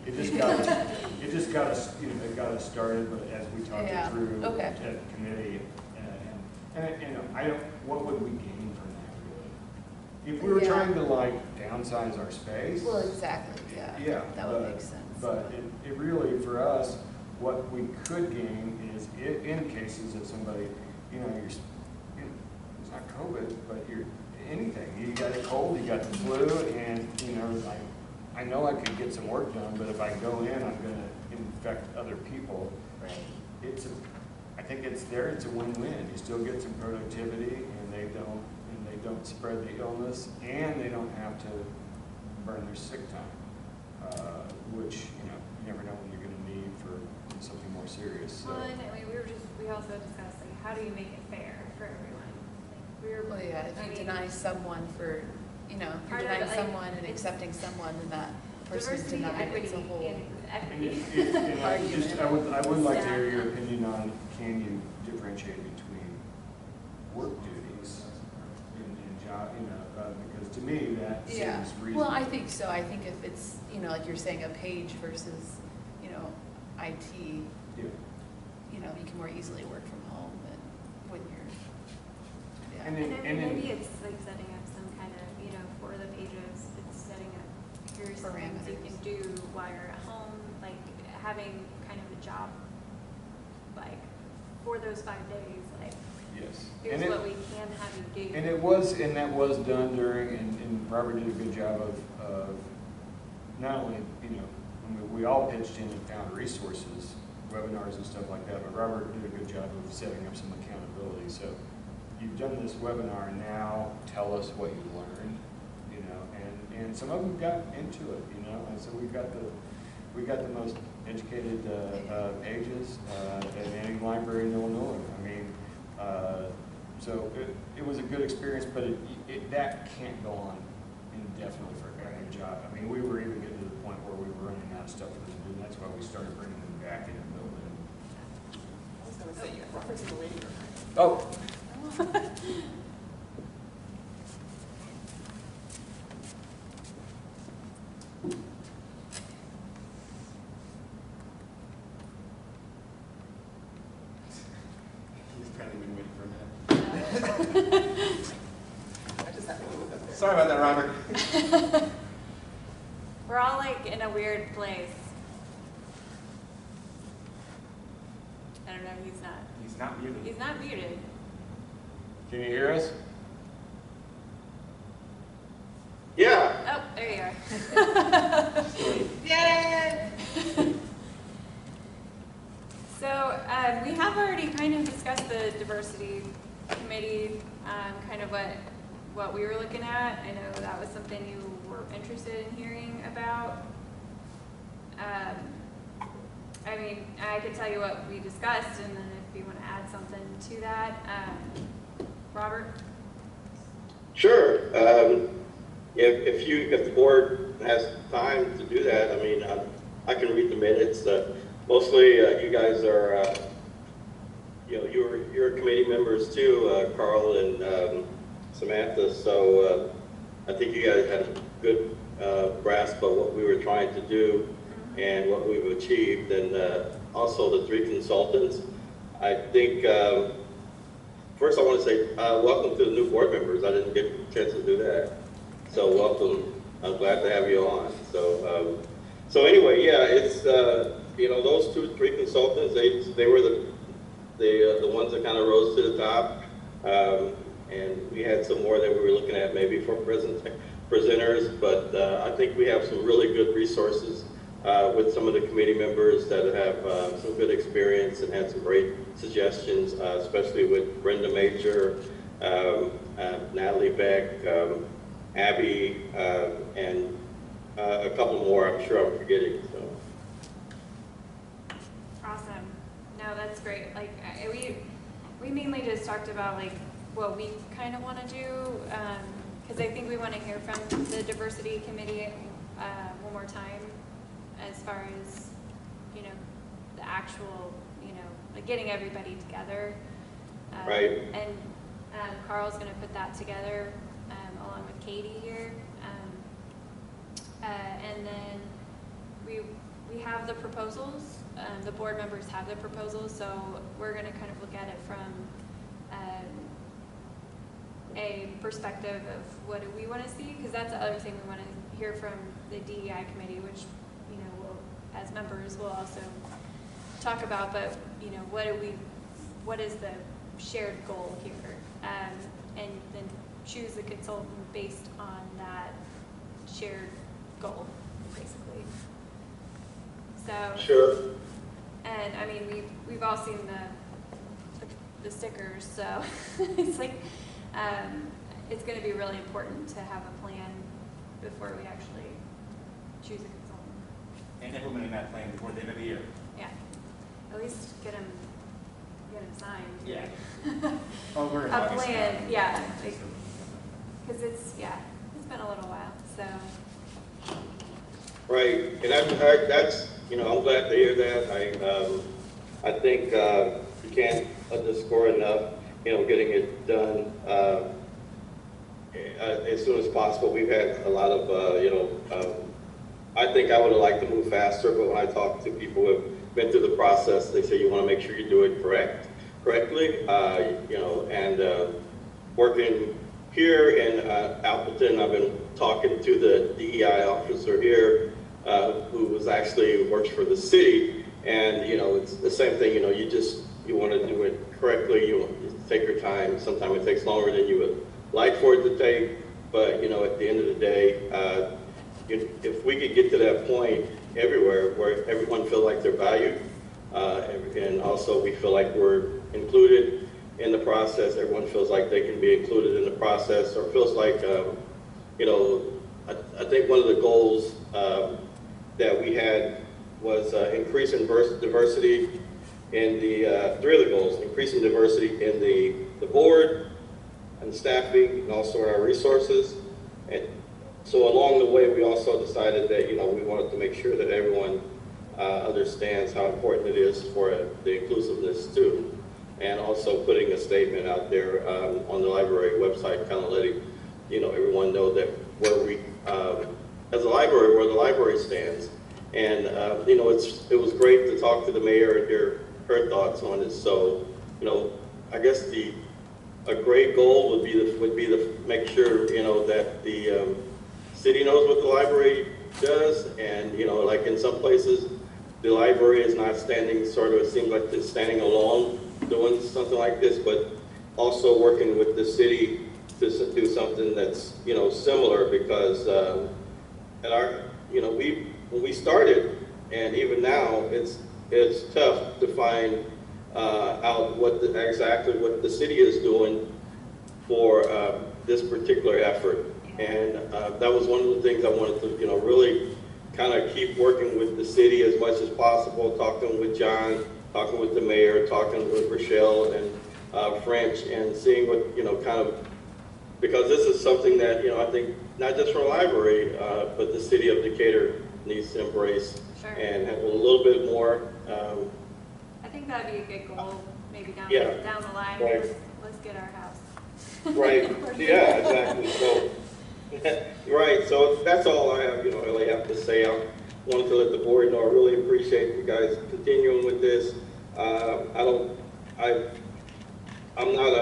It just got us started, but as we talked Yeah, it through okay. at the committee, what would we gain from that really? If we were Yeah. trying to downsize our space. Well, exactly, yeah. Yeah. That would make sense. But it really, for us, what we could gain is in cases of somebody, it's not COVID, but you're anything. You got a cold, you got the flu, and, I know I could get some work done, but if I go in, I'm gonna infect other people. Right. I think it's a win-win. You still get some productivity, and they don't spread the illness, and they don't have to burn their sick time, which, you never know when you're gonna need for something more serious, so. Well, and we also discussed, how do you make it fair for everyone? Well, yeah, if you deny someone for, if you're Part of denying it, someone and it's- accepting someone, then that person diversity, denied equity, it's a whole. and equity. I would like to hear your opinion on, can you differentiate between work duties and job, because to me, that seems Yeah, reasonable. well, I think so. I think if it's, like you're saying, a page versus, IT, Yeah. you can more easily work from home than when you're, yeah. And And then- then maybe it's like setting up some kind of, for the pages, it's setting up, here's some things you can do while you're at home, like having kind of a job, like, for those 5 days, like, Yes. here's And what we can have you do. And that was done during, and Robert did a good job of not only, we all pitched in and found resources, webinars and stuff like that, but Robert did a good job of setting up some accountability. So you've done this webinar, now tell us what you learned, and some of them got into it, and so we got the most educated pages in any library in Illinois. I mean, so it was a good experience, but that can't go on indefinitely for every job. I mean, we were even getting to the point where we were running out of stuff for them to do, and that's why we started bringing them back in and building. I was gonna say, you're referencing the waiting room. Oh. He's apparently been waiting for a minute. I just happened to look up there. Sorry about that, Robert. We're all like in a weird place. I don't know, he's not. He's not muted. He's not muted. Can you hear us? Yeah. Oh, there you are. Yay! So we have already kind of discussed the diversity committee, kind of what we were looking at. I know that was something you were interested in hearing about. I mean, I could tell you what we discussed, and then if you want to add something to that, Robert. Sure. If the board has time to do that, I mean, I can read the minutes. Mostly, you guys are, you're committee members too, Carl and Samantha. So I think you guys had a good grasp of what we were trying to do and what we've achieved, and also the 3 consultants. I think. First, I want to say welcome to the new board members. I didn't get a chance to do that, so welcome. I'm glad to have you on. So anyway, yeah, it's those 3 consultants. They were the ones that kind of rose to the top, and we had some more that we were looking at maybe for presenters. But I think we have some really good resources with some of the committee members that have some good experience and had some great suggestions, especially with Brenda Major, Natalie Beck, Abby, and a couple more I'm sure I'm forgetting. So. Awesome. No, that's great. Like we mainly just talked about like what we kind of want to do, because I think we want to hear from the diversity committee one more time, as far as the actual like getting everybody together. Right. And Carl's going to put that together along with Katie here, and then we have the proposals. The board members have the proposals, so we're going to kind of look at it from a perspective of what do we want to see, because that's the other thing we want to hear from the DEI committee, which we'll, as members, we'll also talk about. But what is the shared goal here, and then choose the consultant based on that shared goal, basically. So. Sure. And I mean, we've all seen the stickers, so it's like it's going to be really important to have a plan before we actually choose a consultant. And implementing that plan before the end of the year. Yeah, at least get them signed. Yeah. Oh, we're in A August plan, now. yeah, because it's been a little while, so. Right, and that's, you know, I'm glad to hear that. I think you can't underscore enough, you know, getting it done as soon as possible. We've had a lot of, you know, I think I would have liked to move faster, but when I talk to people who have been through the process, they say you want to make sure you do it correctly, you know, and working here in Appleton, I've been talking to the DEI officer here, who was actually works for the city, and you know, it's the same thing. You know, you want to do it correctly. You take your time. Sometimes it takes longer than you would like for it to take, but you know, at the end of the day, if we could get to that point everywhere where everyone feels like they're valued, and also we feel like we're included in the process, everyone feels like they can be included in the process, or feels like, you know, I think one of the goals that we had was increasing diversity in the, three of the goals, increasing diversity in the board and staffing, and also in our resources. And so along the way, we also decided that, you know, we wanted to make sure that everyone understands how important it is for the inclusiveness too. And also putting a statement out there on the library website, kind of letting, you know, everyone know that where we, as a library, where the library stands. And, you know, it was great to talk to the mayor and hear her thoughts on it. So, you know, I guess a great goal would be to make sure, you know, that the city knows what the library does. And, you know, like in some places, the library is not standing, sort of, it seems like it's standing alone doing something like this, but also working with the city to do something that's, you know, similar, because at our, you know, when we started, and even now, it's tough to find out exactly what the city is doing for this particular effort. And that was one of the things I wanted to, you know, really kind of keep working with the city as much as possible, talking with John, talking with the mayor, talking with Rochelle and French, and seeing what, you know, kind of, because this is something that, you know, I think not just for a library, but the city of Decatur needs to embrace. Sure. And have a little bit more. I think that'd be a good goal, maybe down the line. Right. Let's get our house. Right. Yeah, exactly. So, right. So that's all I have, you know, really have to say. I wanted to let the board know I really appreciate you guys continuing with this. I'm not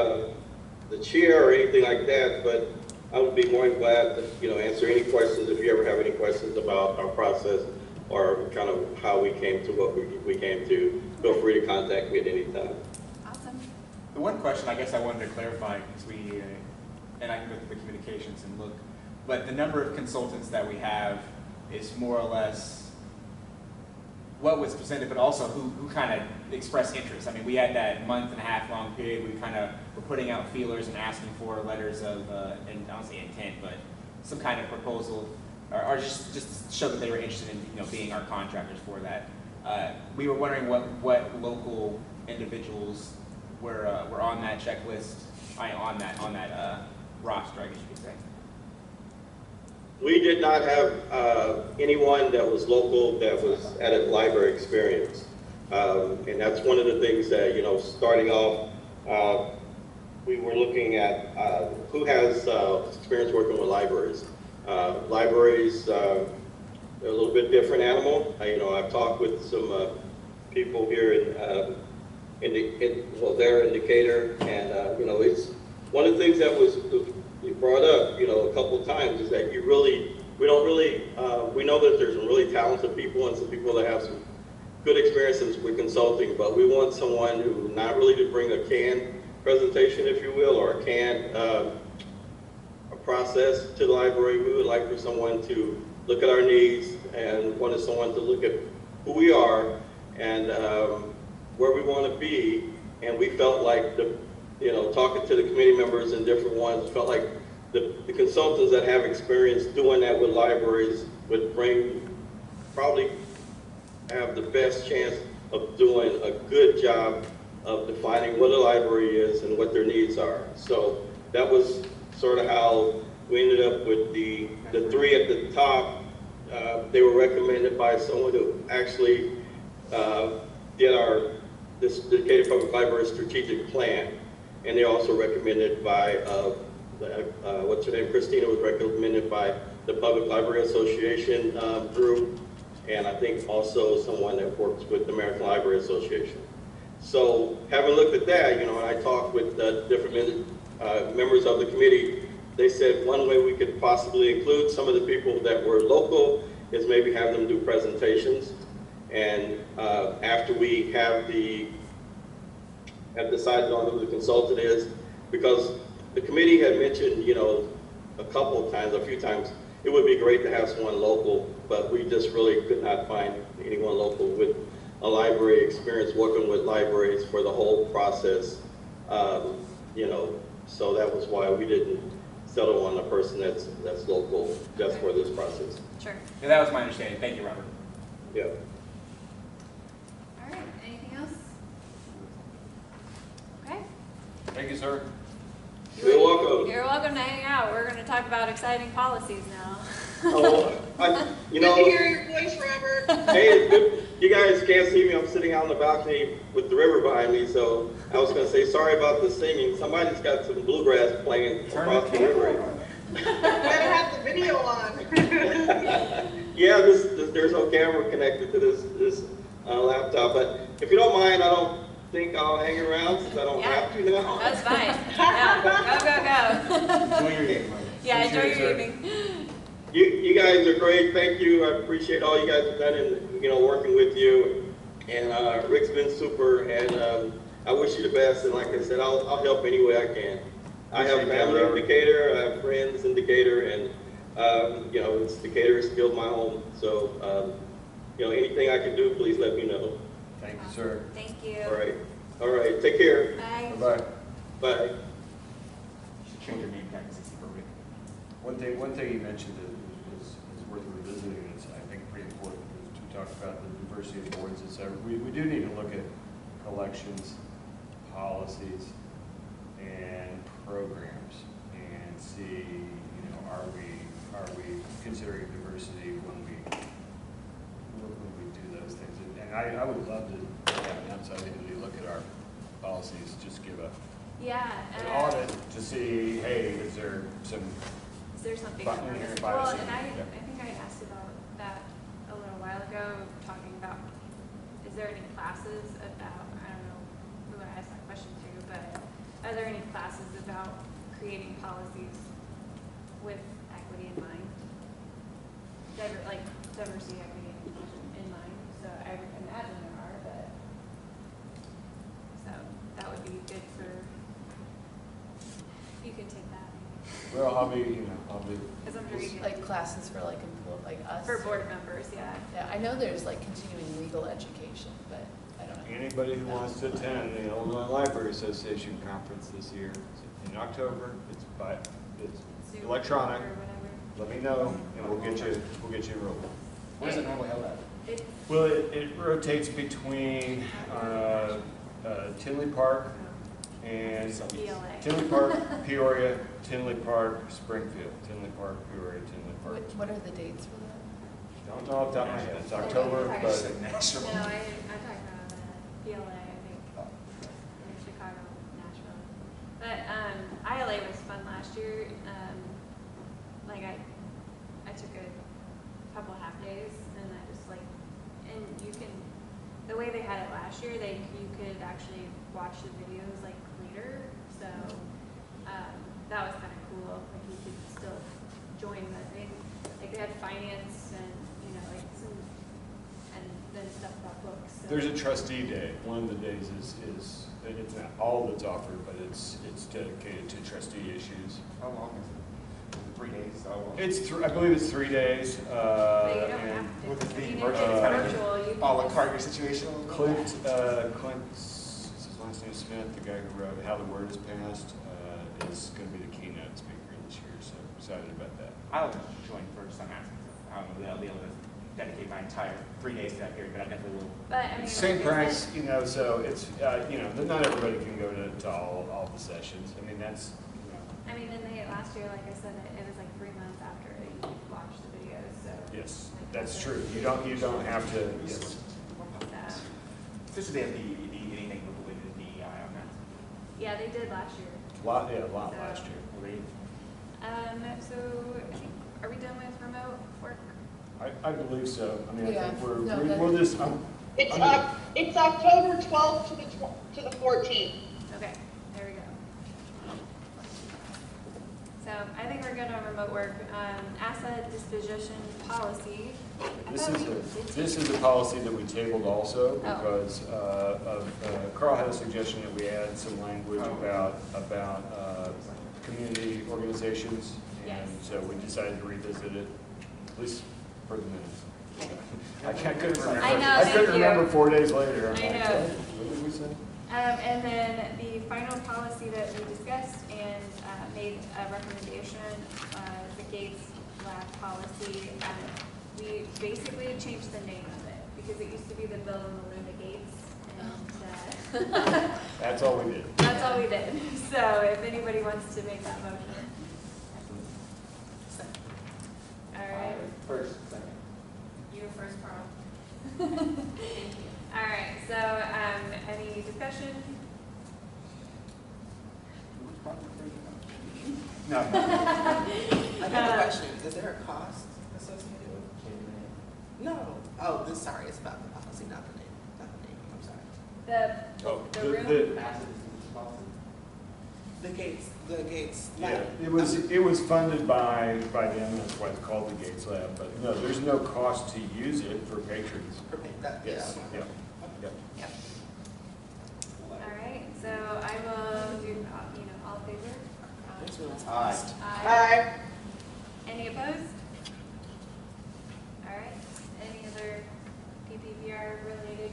the chair or anything like that, but I would be more than glad to, you know, answer any questions if you ever have any questions about our process or kind of how we came to what we came to. Feel free to contact me at any time. Awesome. The one question I guess I wanted to clarify, because and I can go through the communications and look, but the number of consultants that we have is more or less what was presented, but also who kind of expressed interest. I mean, we had that month and a half long period. We kind of were putting out feelers and asking for letters of, and I don't say intent, but some kind of proposal, or just to show that they were interested in, you know, being our contractors for that. We were wondering what local individuals were on that checklist, on that roster, I guess you could say. We did not have anyone that was local that was at a library experience. And that's one of the things that, you know, starting off, we were looking at who has experience working with libraries. Libraries, they're a little bit different animal. You know, I've talked with some people here they're in Decatur, and you know, it's one of the things that was brought up, you know, a couple of times, is that we know that there's some really talented people and some people that have some good experiences with consulting, but we want someone who not really to bring a canned presentation, if you will, or a canned a process to the library. We would like for someone to look at our needs and wanted someone to look at who we are and where we want to be. And we felt like talking to the committee members and different ones, felt like the consultants that have experience doing that with libraries would probably have the best chance of doing a good job of defining what a library is and what their needs are. So that was sort of how we ended up with the three at the top, they were recommended by someone who actually did this Decatur Public Library strategic plan. And they also recommended by, what's her name, Christina was recommended by the Public Library Association group, and I think also someone that works with the American Library Association. So having looked at that, and I talked with different members of the committee, they said one way we could possibly include some of the people that were local is maybe have them do presentations. And after we have decided on who the consultant is, because the committee had mentioned, a couple of times, a few times, it would be great to have someone local, but we just really could not find anyone local with a library experience working with libraries for the whole process, so that was why we didn't settle on a person that's local just for this process. Sure. Yeah, that was my understanding. Thank you, Robert. Yeah. All right, anything else? Okay. Thank you, sir. You're welcome. You're welcome to hang out. We're gonna talk about exciting policies now. Oh, Good to hear your voice, Robert. Hey, it's good. You guys can't see me. I'm sitting out on the balcony with the river behind me, so I was going to say sorry about the singing. Somebody's got some bluegrass playing across the river. Better have the video on. Yeah, there's no camera connected to this laptop, but if you don't mind, I don't think I'll hang around since I don't have to now. That's fine. Yeah, go. Enjoy your day, Robert. Yeah, enjoy Appreciate your it, evening. You guys are great. Thank you. I appreciate all you guys have done in working with you. And Rick's been super, and I wish you the best. And like I said, I'll help any way I can. I have family in Decatur, I have friends in Decatur, and Decatur is still my home. So anything I can do, please let me know. Thank you, sir. Thank you. All right. Take care. Bye. Bye-bye. Bye. You should change your name tag to 60 for Rick. One thing you mentioned that is worth revisiting, it's, I think, pretty important, is to talk about the diversity of boards, et cetera. We do need to look at collections, policies, and programs, and see, are we considering diversity when we do those things? And I would love to have an outside entity look at our policies, just give an audit to see, hey, is there some Is there something? But in here, Well, bias in and here, I think I asked about that a little while ago, talking about, is there any classes about, I don't know who I asked that question to, but are there any classes about creating policies with equity in mind? Diversity, equity, and inclusion in mind. So I would imagine there are, but, so that would be good for, you could take that. Well, I'll be. Because I'm doing Like classes for like us. for board members, yeah. Yeah, I know there's like continuing legal education, but I don't know. Anybody who wants to attend the Illinois Library Association conference this year in October, it's Zoom electronic. or whatever. Let me know, and we'll get you enrolled. Where's it normally held at? It, Well, it rotates between Tinley Park and ELA. Tinley Park, Peoria, Tinley Park, Springfield. Tinley Park, Peoria, Tinley Park. What are the dates for that? Don't know off the top of my head. It's October, Okay. but No, I'm talking about ELA, I think, in Chicago, Nashville. But ILA was fun last year. I took a couple half days, and I just and you can, the way they had it last year, you could actually watch the videos later. So that was kind of cool. You could still join the thing. They had finance and and then stuff about books. So. there's a trustee day. One of the days is it's not all that's offered, but it's dedicated to trustee issues. How long is it? 3 days, so long. I believe it's 3 days. But you don't And have to. With it being Even if virtual, it's it's kind of virtual, you a la can carte your situation. Clint's his last name is Smith, the guy who wrote How the Word is Passed, is going to be the keynote speaker this year. So excited about that. I'll join for some aspects. I don't know that I'll be able to dedicate my entire 3 days to that period, but I definitely will. But I mean, Same like, price, so it's, not everybody can go to all the sessions. I mean, that's, I mean, and last year, like I said, it was 3 months after you watched the videos, so Yes, that's true. You don't have to, yes. So should they have anything with the DEI on that? Yeah, they did last year. A lot last year. Will they? So I think, are we done with remote work? I believe so. I mean, I think Yeah. we'll just, It's October 12th to the 14th. Okay, there we go. So I think we're good on remote work. Asset disposition policy. I thought we did this take- is a policy that we tabled also Oh. because Carl had a suggestion that we add some language about community organizations. Yes. And so we decided to revisit it, at least for the minutes. I couldn't remember. I know, I couldn't thank you. remember 4 days later. I'm I like, know. what did we say? And then the final policy that we discussed and made a recommendation, the Gates Lab policy. We basically changed the name of it because it used to be the Bill and Melinda Gates. And That's all we did. that's all we did. So if anybody wants to make that motion. All right. First, second. You first, Carl. All right, so, any discussion? No. I have a question. Is there a cost associated with? No. Oh, sorry, it's about the policy, not the name. Not the name. I'm sorry. The room? The Gates Yeah, Lab. it was funded by them, that's why it's called the Gates Lab, but no, there's no cost to use it for patrons. Yes, yeah, yeah. Yep. All right, so I will do, all in favor? This one's Aye. cost. Aye. Any opposed? All right, any other PPPR related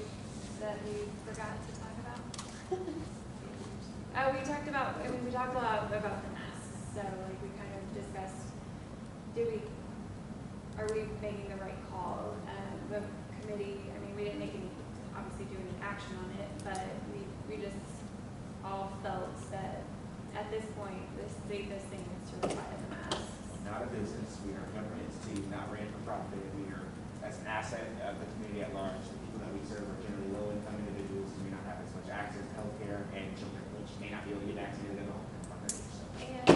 that we forgot to talk about? Oh, we talked a lot about the masks, so like we kind of discussed, are we making the right call? The committee, I mean, we didn't obviously do any action on it, but we just all felt that at this point, the safest thing is to require the masks. Not a business, we are a government entity, not ran for profit, we are, as an asset of the community at large, the people that we serve are generally low-income individuals who may not have as much access to healthcare, and children which may not be able to get access to them all. And I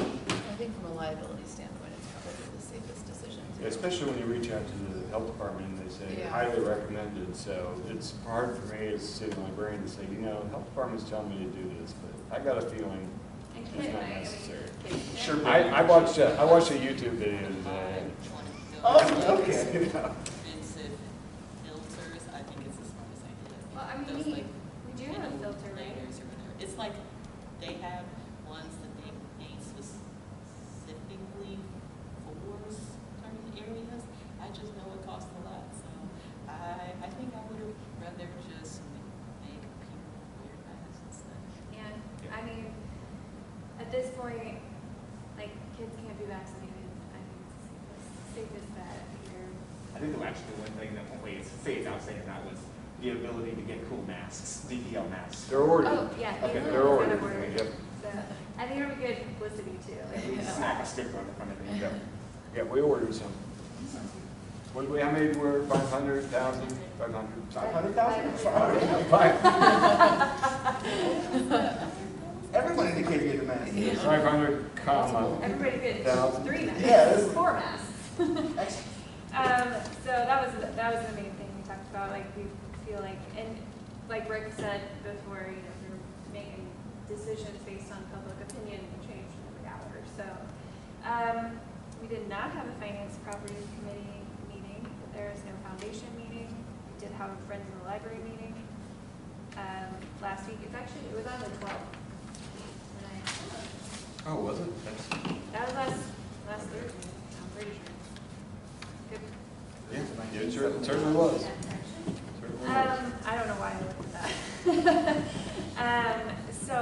think from a liability standpoint, it's probably the safest decision. Yeah, especially when you reach out to the health department and they say Yeah. highly recommended, so it's hard for me as a city librarian to say, health department's telling me to do this, but I got a feeling and it's Kit, not I mean, necessary. Kit, Sure. I watched a YouTube video today. Oh, okay. Expensive filters, I think it's the smartest idea. Well, I mean, Those, we like, do have a filter, right? layers or whatever. It's like, they have ones that they made specifically for certain areas. I just know it costs a lot, so I think I would have rather just make people wear masks instead. And, I mean, at this point, like, kids can't be vaccinated. I think it's the safest bet here. I think the one thing that won't wait, say it's outstanding, that was the ability to get cool masks, DPL masks. They're ordered. Oh, yeah. Okay, they they're will ordered. kind of ordered. Yep. So, I think it'll be good publicity too. Like, we know. Snap a sticker on the front of it. Yeah, yeah, we ordered some. How many were 500, 1,000, 500? 500,000? 500, Everyone in the city get a mask. 500, comma. Everybody gets 1,000. 3 masks. Yeah, this is- 4 masks. So that was the main thing we talked about. Like, we feel like, and like Rick said before, we're making decisions based on public opinion and change every hour. So we did not have a finance property committee meeting. There is no foundation meeting. We did have a Friends of the Library meeting last week. It was on the 12th. And Oh, was it? that was last Thursday, I'm pretty sure. Good. Yeah, it certainly was. Certainly was. I don't know why I looked at that. So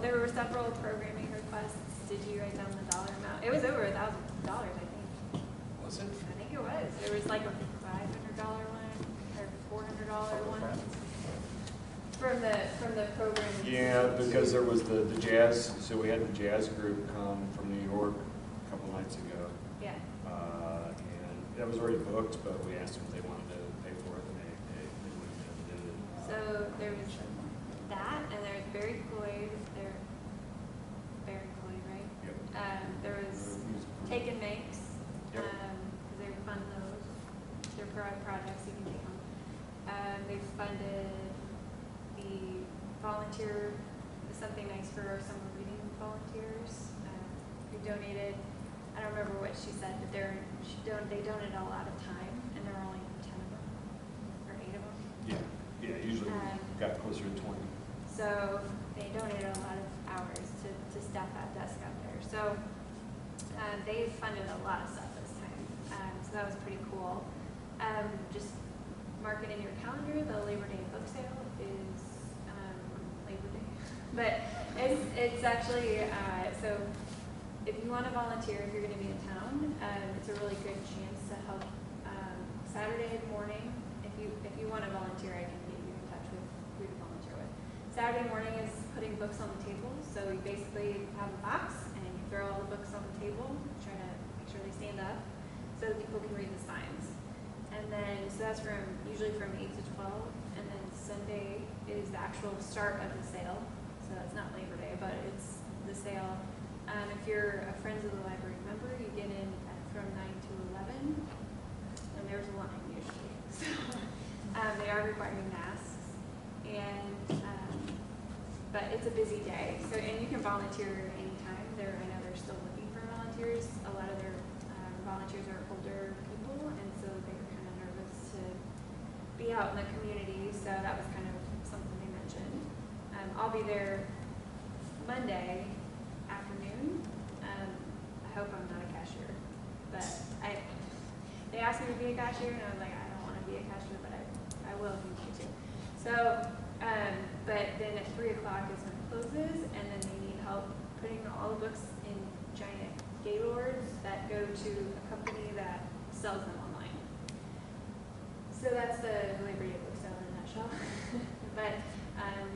there were several programming requests. Did you write down the dollar amount? It was over $1,000, I think. Was it? I think it was. There was like a $500 one or $400 one from the programming. Yeah, because there was the jazz, so we had the jazz group come from New York a couple nights ago. Yeah. And that was already booked, but we asked them if they wanted to pay for it, and they went ahead and did it. So there was that, and there's Barry Cloyd, right? Yep. There was Take and Makes, Yep. because they fund those. They're projects you can take home. They funded the volunteer, something nice for our summer reading volunteers. Who donated, I don't remember what she said, but they donated a lot of time, and there were only 10 of them, or 8 of them. Yeah, usually we got closer to 20. So they donated a lot of hours to staff that desk out there. So they funded a lot of stuff this time. So that was pretty cool. Just mark it in your calendar. The Labor Day book sale is Labor Day. But it's actually, so if you want to volunteer, if you're going to be in town, it's a really good chance to help. Saturday morning, if you want to volunteer, I can get you in touch with who to volunteer with. Saturday morning is putting books on the table. So you basically have a box and you throw all the books on the table, try to make sure they stand up so that people can read the signs. And then, so that's usually from 8 to 12. And then Sunday is the actual start of the sale. So that's not Labor Day, but it's the sale. If you're a Friends of the Library member, you get in from 9 to 11. And there's a line usually. So they are requiring masks. And but it's a busy day. So, and you can volunteer anytime. I know they're still looking for volunteers. A lot of their volunteers are older people, and so they were kind of nervous to be out in the community. So that was kind of something they mentioned. I'll be there Monday afternoon. I hope I'm not a cashier, but they asked me to be a cashier, and I was like, I don't want to be a cashier, but I will if you want me to. So, but then at 3 o'clock is when it closes, and then they need help putting all the books in giant gaylords that go to a company that sells them online. So that's the Labor Day book sale in a nutshell. But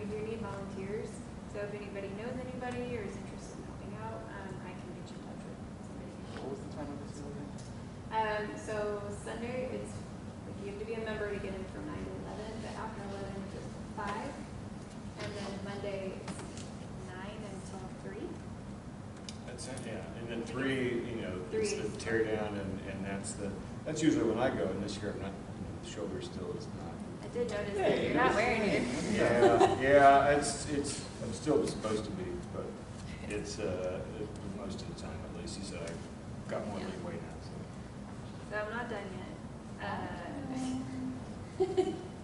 we do need volunteers. So if anybody knows anybody or is interested in helping out, I can get you in touch with somebody. What was the time of the sale again? So Sunday, you have to be a member to get in from 9 to 11, but after 11 it's just 5. And then Monday it's 9 until 3. That's it, yeah. And then 3, it's 3 the tear down, and that's usually when I go. And this year, I'm not, the shoulder still is not. I did notice that you're not wearing it. Yeah, it's I'm still supposed to be, but it's most of the time at least. He said I got more leeway now. So I'm not done yet.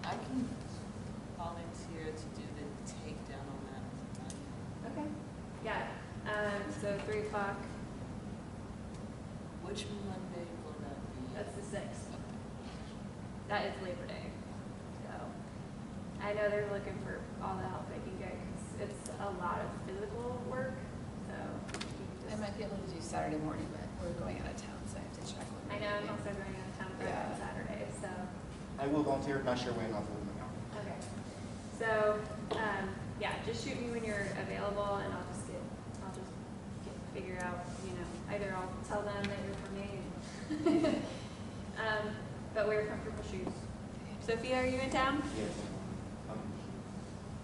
I can volunteer to do the takedown on that. Okay. Yeah. So 3 o'clock. Which Monday will that be? That's the 6th. That is Labor Day. So I know they're looking for all the help they can get because it's a lot of physical work. So I might be able to do Saturday morning, but we're going out of town, so I have to check. I know I'm also going out of town for Saturday. So I will volunteer, not sure when, I'll hold my calendar. okay. So yeah, just shoot me when you're available, and I'll just figure out. Either I'll tell them that you're from me. But wear comfortable shoes. Sophia, are you in town? Yes.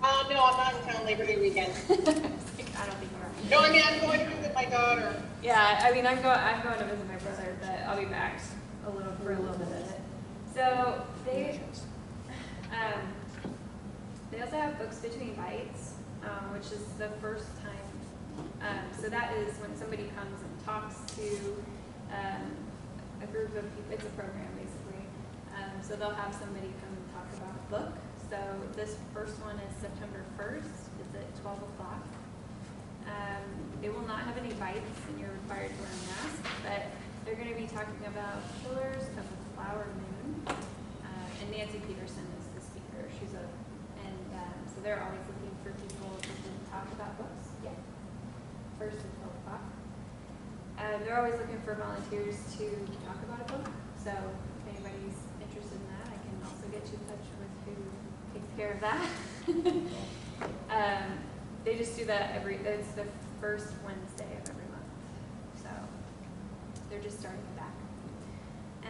No, I'm not in town Labor Day weekend. I don't think you are. No, I mean, I'm going to visit my daughter. Yeah, I mean, I'm going to visit my brother, but I'll be back for a little bit of it. So they also have books between bites, which is the first time. So that is when somebody comes and talks to a group of people. It's a program basically. So they'll have somebody come and talk about a book. So this first one is September 1st. It's at 12 o'clock. They will not have any bites, and you're required to wear a mask, but they're going to be talking about Pillars of the Flower Moon. And Nancy Peterson is the speaker. So they're always looking for people to talk about books. Yeah. First at 12 o'clock. They're always looking for volunteers to talk about a book. So if anybody's interested in that, I can also get you in touch with who takes care of that. They just do that it's the first Wednesday of every month. So they're just starting back.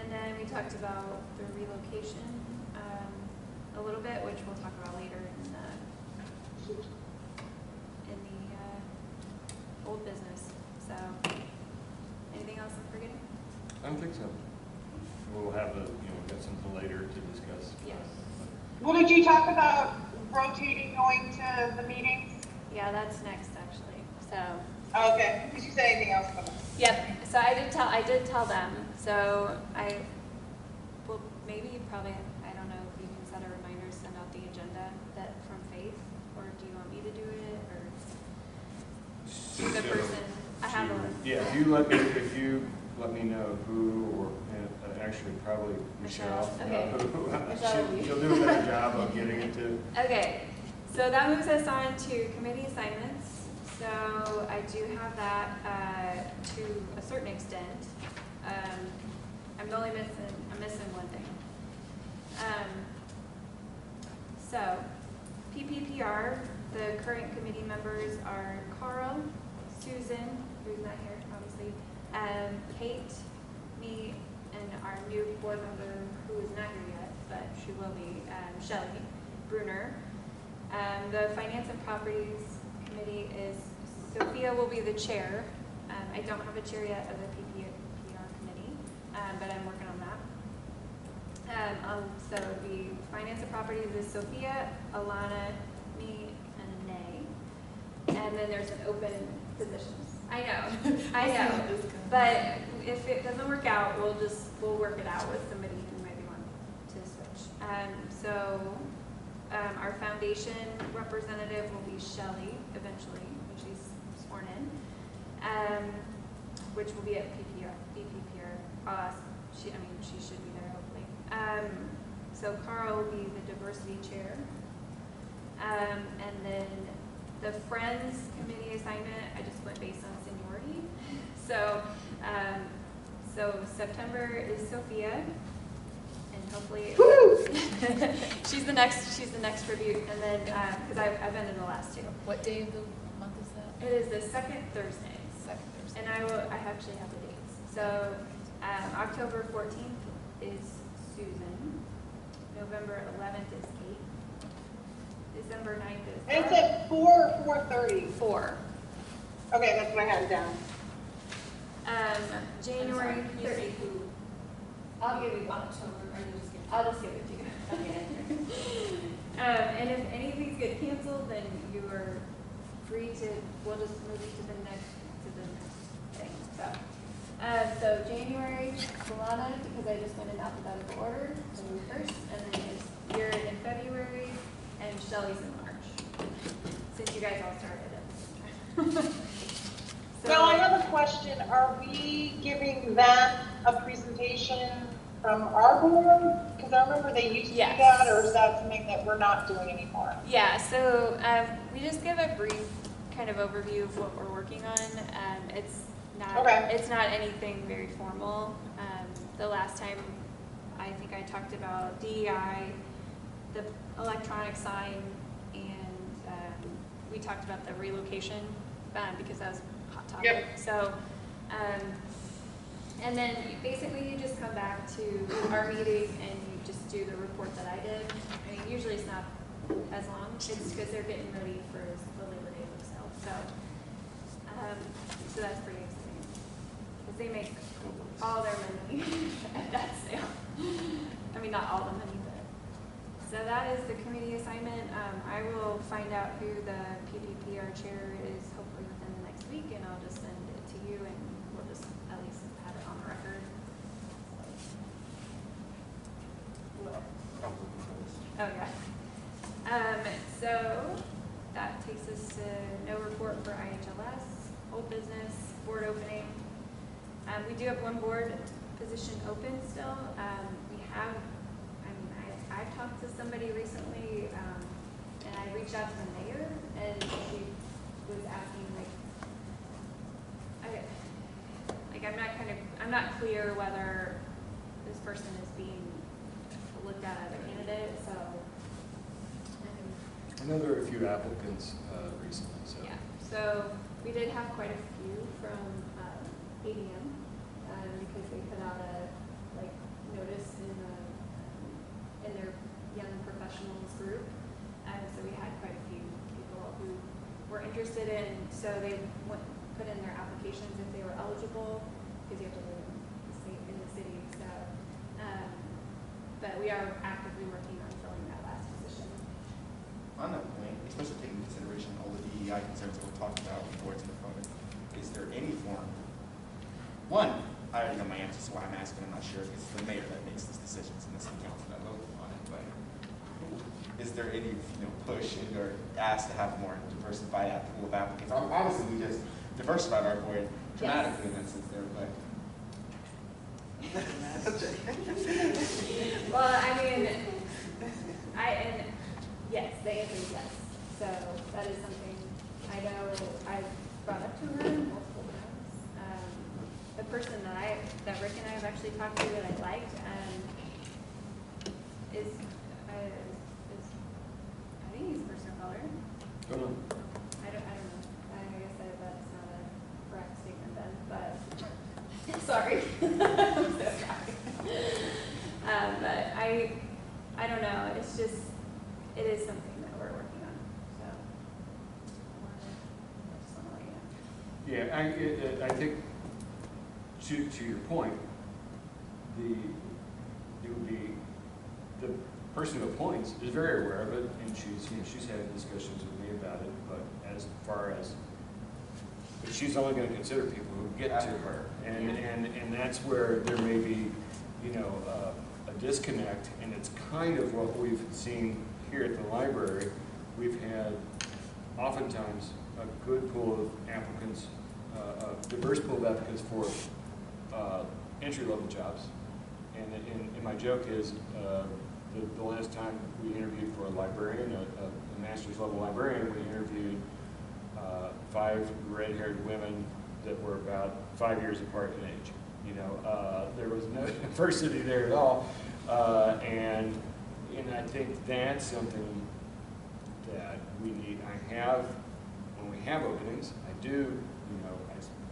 And then we talked about the relocation a little bit, which we'll talk about later in the old business. So, anything else I'm forgetting? I don't think so. We'll have got something later to discuss. Yes. Well, did you talk about rotating going to the meetings? Yeah, that's next actually. So. Oh, okay. Did you say anything else about it? Yep. So I did tell them. So maybe probably, I don't know if you can set a reminder, send out the agenda from Faith, or do you want me to do it, or the person? I have a. Yeah, if you let me know who, or actually probably Michelle. Okay. She'll do a better job of getting it to. Okay. So that moves us on to committee assignments. So I do have that to a certain extent. I'm missing one thing. So PPPR, the current committee members are Carl, Susan, who's not here obviously, Kate, me, and our new board member who is not here yet, but she will be, Shelley Bruner. The Finance and Properties Committee is, Sophia will be the chair. I don't have a chair yet of the PPPR committee, but I'm working on that. So the Finance and Properties is Sophia, Alana, me, and Nay. And then there's an open position. I know, I know. But if it doesn't work out, we'll work it out with somebody who maybe want to switch. Our foundation representative will be Shelley eventually when she's sworn in, which will be at PPPR. She should be there hopefully. So Carl will be the diversity chair. And then the Friends Committee assignment, I just went based on seniority. So, September is Sophia, and hopefully she's the next tribute. And then because I've been in the last two. What day of the month is that? It is the second Thursday. Second Thursday. And I actually have the dates. So October 14th is Susan. November 11th is Kate. December 9th is. And it's at 4 or 4:30. 4. Okay, that's what I had down. January. Can you say who? I'll give you October, or you just give? I'll just give it to you. Okay. And if any of these get canceled, then you are free to. We'll just move to the next thing. So January, Solana, because I just went in alphabetical order, so we first, and then it's you're in February, and Shelley's in March. Since you guys all started it. Now, I have a question. Are we giving that a presentation from our board? Because I remember they used to do that, or is that something that we're not doing anymore? Yeah, so we just give a brief kind of overview of what we're working on. It's not anything very formal. The last time I think I talked about DEI, the electronic sign, and we talked about the relocation because that was a hot topic. Yep. So, and then basically you just come back to our meeting and you just do the report that I did. I mean, usually it's not as long. It's because they're getting ready for the Labor Day themselves. So that's pretty exciting because they make all their money at that sale. I mean, not all the money, but so that is the committee assignment. I will find out who the PPPR chair is hopefully within the next week, and I'll just send it to you, and we'll just at least have it on the record. Oh yeah. So that takes us to no report for IHLS, old business, board opening. We do have one board position open still. I've talked to somebody recently, and I reached out to the mayor, and she was asking I'm not clear whether this person is being looked at as a candidate, so. I know there are a few applicants recently, so. Yeah, so we did have quite a few from ADM, because they put out notice in their young professionals group. So we had quite a few people who were interested in, so they put in their applications if they were eligible, because you have to live in the city. So, but we are actively working on filling that last position. On that point, especially taking into consideration all the DEI concerns that we're talking about before it's proponent, is there any form? One, I already know my answer, so why I'm asking, I'm not sure, because it's the mayor that makes these decisions and the city council that vote on it, but is there any, push or ask to have more diversified pool of applicants? Obviously, we just diversified our board dramatically in that sense there, but. Well, I mean, yes, the answer is yes. So that is something I know I've brought up to her multiple times. The person that Rick and I have actually talked to that I liked is I think he's a person of color. Go on. I don't know. I guess that's not a correct statement then, but sorry. I'm so sorry. But I don't know. It's just, it is something that we're working on. So I just want to let you know. Yeah, I think to your point, it would be the person who appoints is very aware of it, and she's had discussions with me about it. But as far as, but she's only going to consider people who get to her, and that's where there may be, a disconnect, and it's kind of what we've seen here at the library. We've had oftentimes a good pool of applicants, a diverse pool of applicants for entry-level jobs, and my joke is the last time we interviewed for a librarian, a master's level librarian, we interviewed 5 red-haired women that were about 5 years apart in age. There was no diversity there at all, and I think that's something that we need. When we have openings, I do,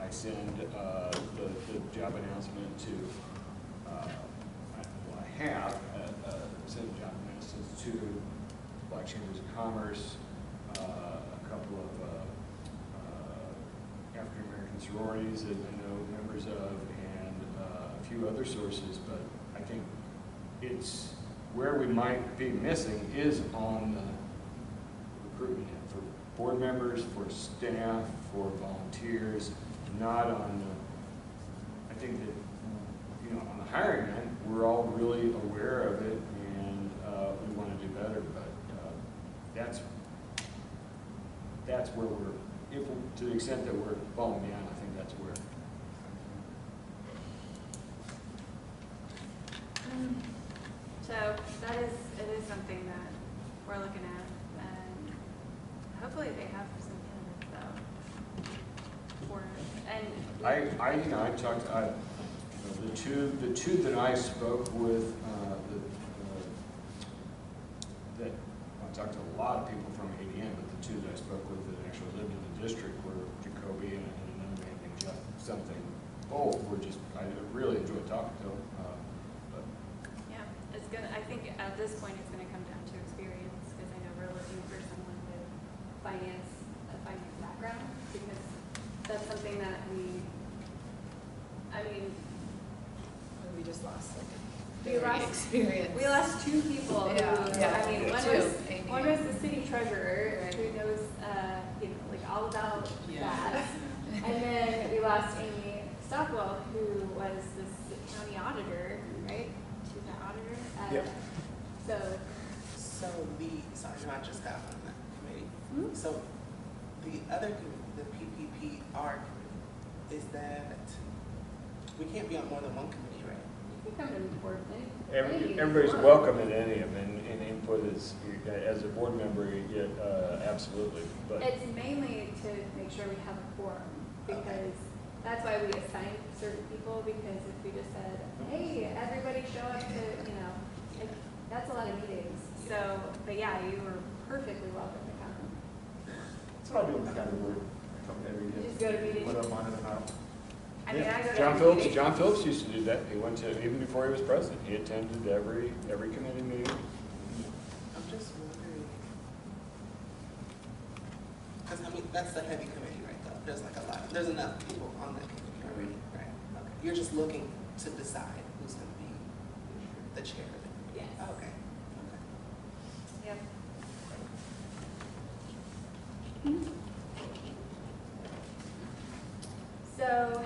I send the job announcement to, I have sent job announcements to Black Chambers of Commerce, a couple of African American sororities that I know members of, and a few other sources, but I think it's where we might be missing is on the recruitment end for board members, for staff, for volunteers, not on the, I think that, on the hiring end, we're all really aware of it, and we want to do better, but that's where we're, to the extent that we're falling behind, I think that's where. So it is something that we're looking at, and hopefully they have some candidates though for it. And I talked to the two that I spoke with, that I talked to a lot of people from ADM, but the two that I spoke with that actually lived in the district were Jacoby and another man named Jeff something. Both were just, I really enjoyed talking to them. But yeah, I think at this point it's gonna come down to experience, because I know we're looking for someone with a finance background, because that's something that we just lost we lost experience. We lost 2 people. Yeah. I mean, one was the city treasurer, right, who knows, like all about that. And then we lost Amy Stockwell, who was the county auditor, right? She's an auditor. Yep. So sorry, I just got on that committee. Hmm? So the PPPR committee, is that, we can't be on more than one committee, right? You can come to board meeting. everybody's welcome in any of them, and input is, as a board member, absolutely. But It's mainly to make sure we have a quorum, because that's why we assign certain people, because if we just said, hey, everybody show up to, and that's a lot of meetings. So, but yeah, you were perfectly welcome to come. That's what I do with the county board. I come every You day. just go to meetings. Put up on it and out. I mean, I go to John every Phillips, meeting. John Phillips used to do that. He went to, even before he was president, he attended every committee meeting. I'm just wondering, because I mean, that's the heavy committee, right, though? There's like a lot, there's enough people on that committee already, right? Okay. You're just looking to decide who's going to be the chair of the committee? Yes. Okay. Okay. Yep. So,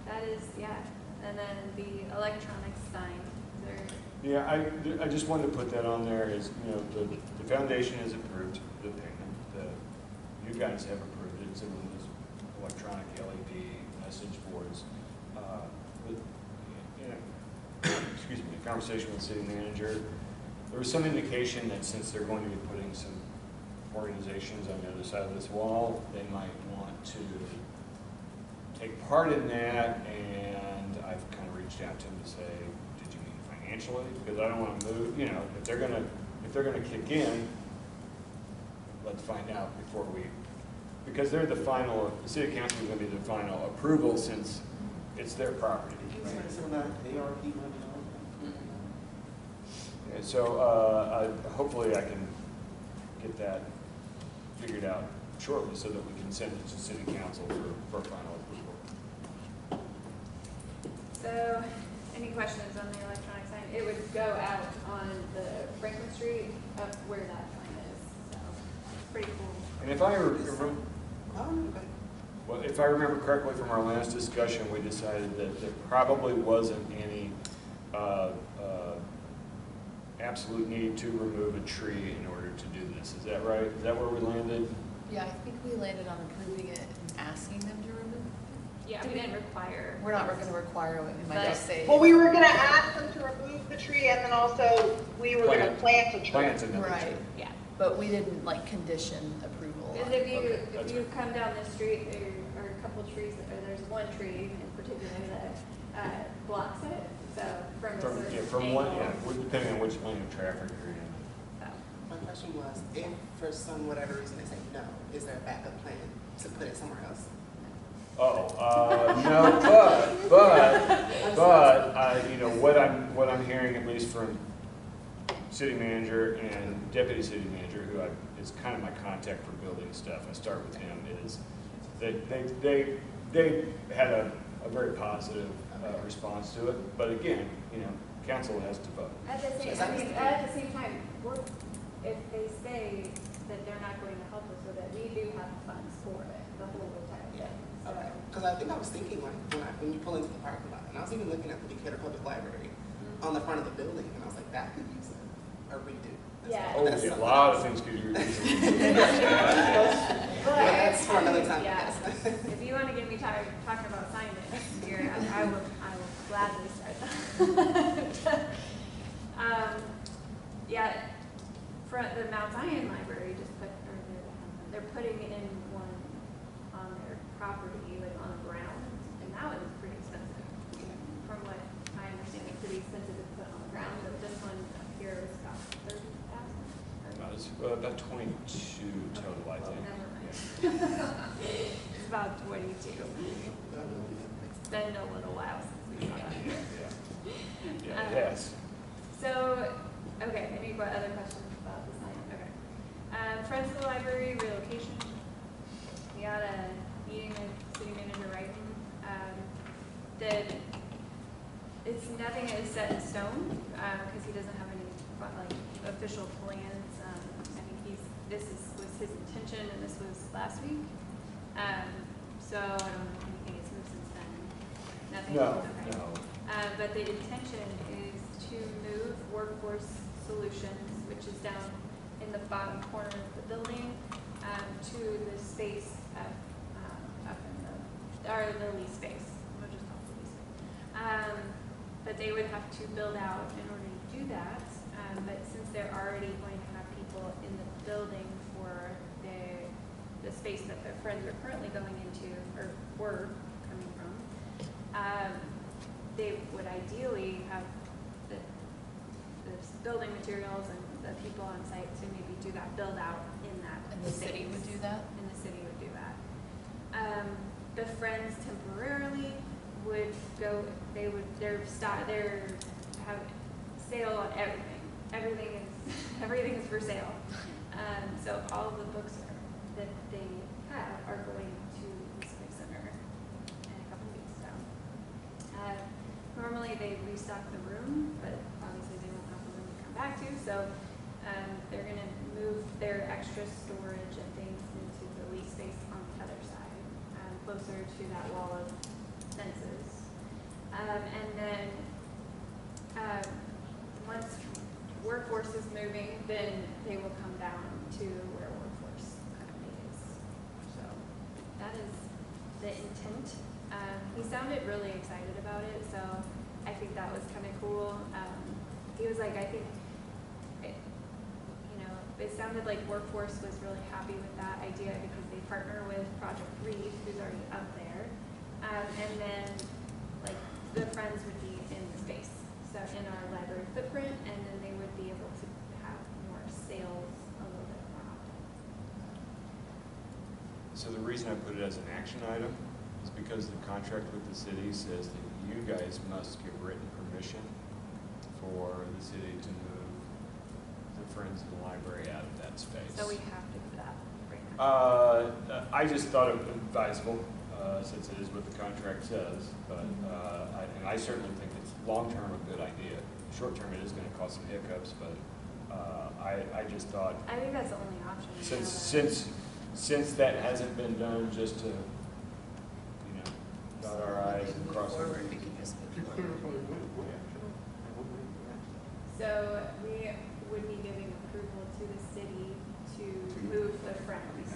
that is, yeah, and then the electronic sign, there, Yeah, I just wanted to put that on there is, you know, the foundation has approved the payment. You guys have approved it, so those electronic LED message boards. But, you know, excuse me, a conversation with the city manager, there was some indication that since they're going to be putting some organizations on the other side of this wall, they might want to take part in that, and I've kind of reached out to them to say, did you mean financially? Because I don't want to move, you know, if they're gonna kick in, let's find out before we, because they're the final, the city council is gonna be the final approval since it's their property. Can you say some of that ARP money? And so, hopefully I can get that figured out shortly so that we can send it to city council for final approval. so, any questions on the electronic sign? It would go out on the Franklin Street up where that sign is, so, it's pretty cool. And if I remember, Okay. well, if I remember correctly from our last discussion, we decided that there probably wasn't any absolute need to remove a tree in order to do this. Is that right? Is that where we landed? Yeah, I think we landed on approving it and asking them to remove it. Yeah, we didn't require. We're not going to require it, we might just say. Well, we were gonna ask them to remove the tree, and then also we were gonna plant a tree. Plant another Right, tree. Yeah. but we didn't like condition approval. Because on if it. you, Okay, if that's you right. come down the street, there are a couple trees, or there's one tree in particular that blocks it, so from a certain Yeah, from one, angle. yeah, depending on which lane of traffic you're in. So, My question was, if for some whatever reason they say no, is there a backup plan to put it somewhere else? No, but, you know, what I'm hearing, at least from city manager and deputy city manager, who is kind of my contact for building stuff, I start with him, is that they had a very positive response to it, but again, you know, council has to vote. at the same, I mean, at the same time, if they say that they're not going to help us with it, we do have funds for it, the whole entire thing. So, Okay. Because I think I was thinking like when you pull into the parking lot, and I was even looking at the Decatur Public Library on the front of the building, and I was like, that could use a redo. Yeah. Oh, That's yeah, a something lot of else. things could be But that's for another time, I yeah, guess. if you want to get me tired talking about signage here, I will gladly start that. Yeah, for the Mount Zion Library just put, or they're putting in one on their property, like on the ground, and that one is pretty expensive. From what I understand, it's pretty expensive to put on the ground, but this one up here is about 30,000. It's about 22 total, I think. Never mind. Yeah. It's about 22. It's been a little while since we saw that. Yeah, yes. So, okay, any other questions about the sign? Okay. Friends of the Library relocation. We had a meeting with city manager Wrighton. It's nothing is set in stone, because he doesn't have any, like, official plans. I think this was his intention, and this was last week. So I don't know if anything has moved since then. Nothing? No, Okay. no. But the intention is to move Workforce Solutions, which is down in the bottom corner of the building, to the space up in the lease space. We'll just call it the lease space. But they would have to build out in order to do that. But since they're already going to have people in the building for the space that their friends are currently going into, or were coming from, they would ideally have the building materials and the people on site to maybe do that build out in that And the space. city would do that? And the city would do that. the Friends temporarily would go, their have sale on everything. Everything is for sale. So all of the books that they have are going to the Civic Center in a couple weeks. So normally they restock the room, but obviously they won't have the room to come back to. So they're going to move their extra storage and things into the lease space on the other side, closer to that wall of fences. And then once workforce is moving, then they will come down to where workforce currently is. So that is the intent. He sounded really excited about it, so I think that was kind of cool. He was like, I think, it sounded like workforce was really happy with that idea because they partner with Project Read, who's already up there. And then, like, the Friends would be in the space, so in our library footprint, and then they would be able to have more sales a little bit more often. So the reason I put it as an action item is because the contract with the city says that you guys must give written permission for the city to move the Friends of the library out of that space. So we have to do that right now. I just thought it was advisable, since it is what the contract says, but, and I certainly think it's long-term a good idea. Short-term it is gonna cause some hiccups, but, I just thought, I think that's the only option. since that hasn't been done, just to, dot our i's and cross our Forward, we t's. can just move forward. So we would be giving approval to the city to move the Friends.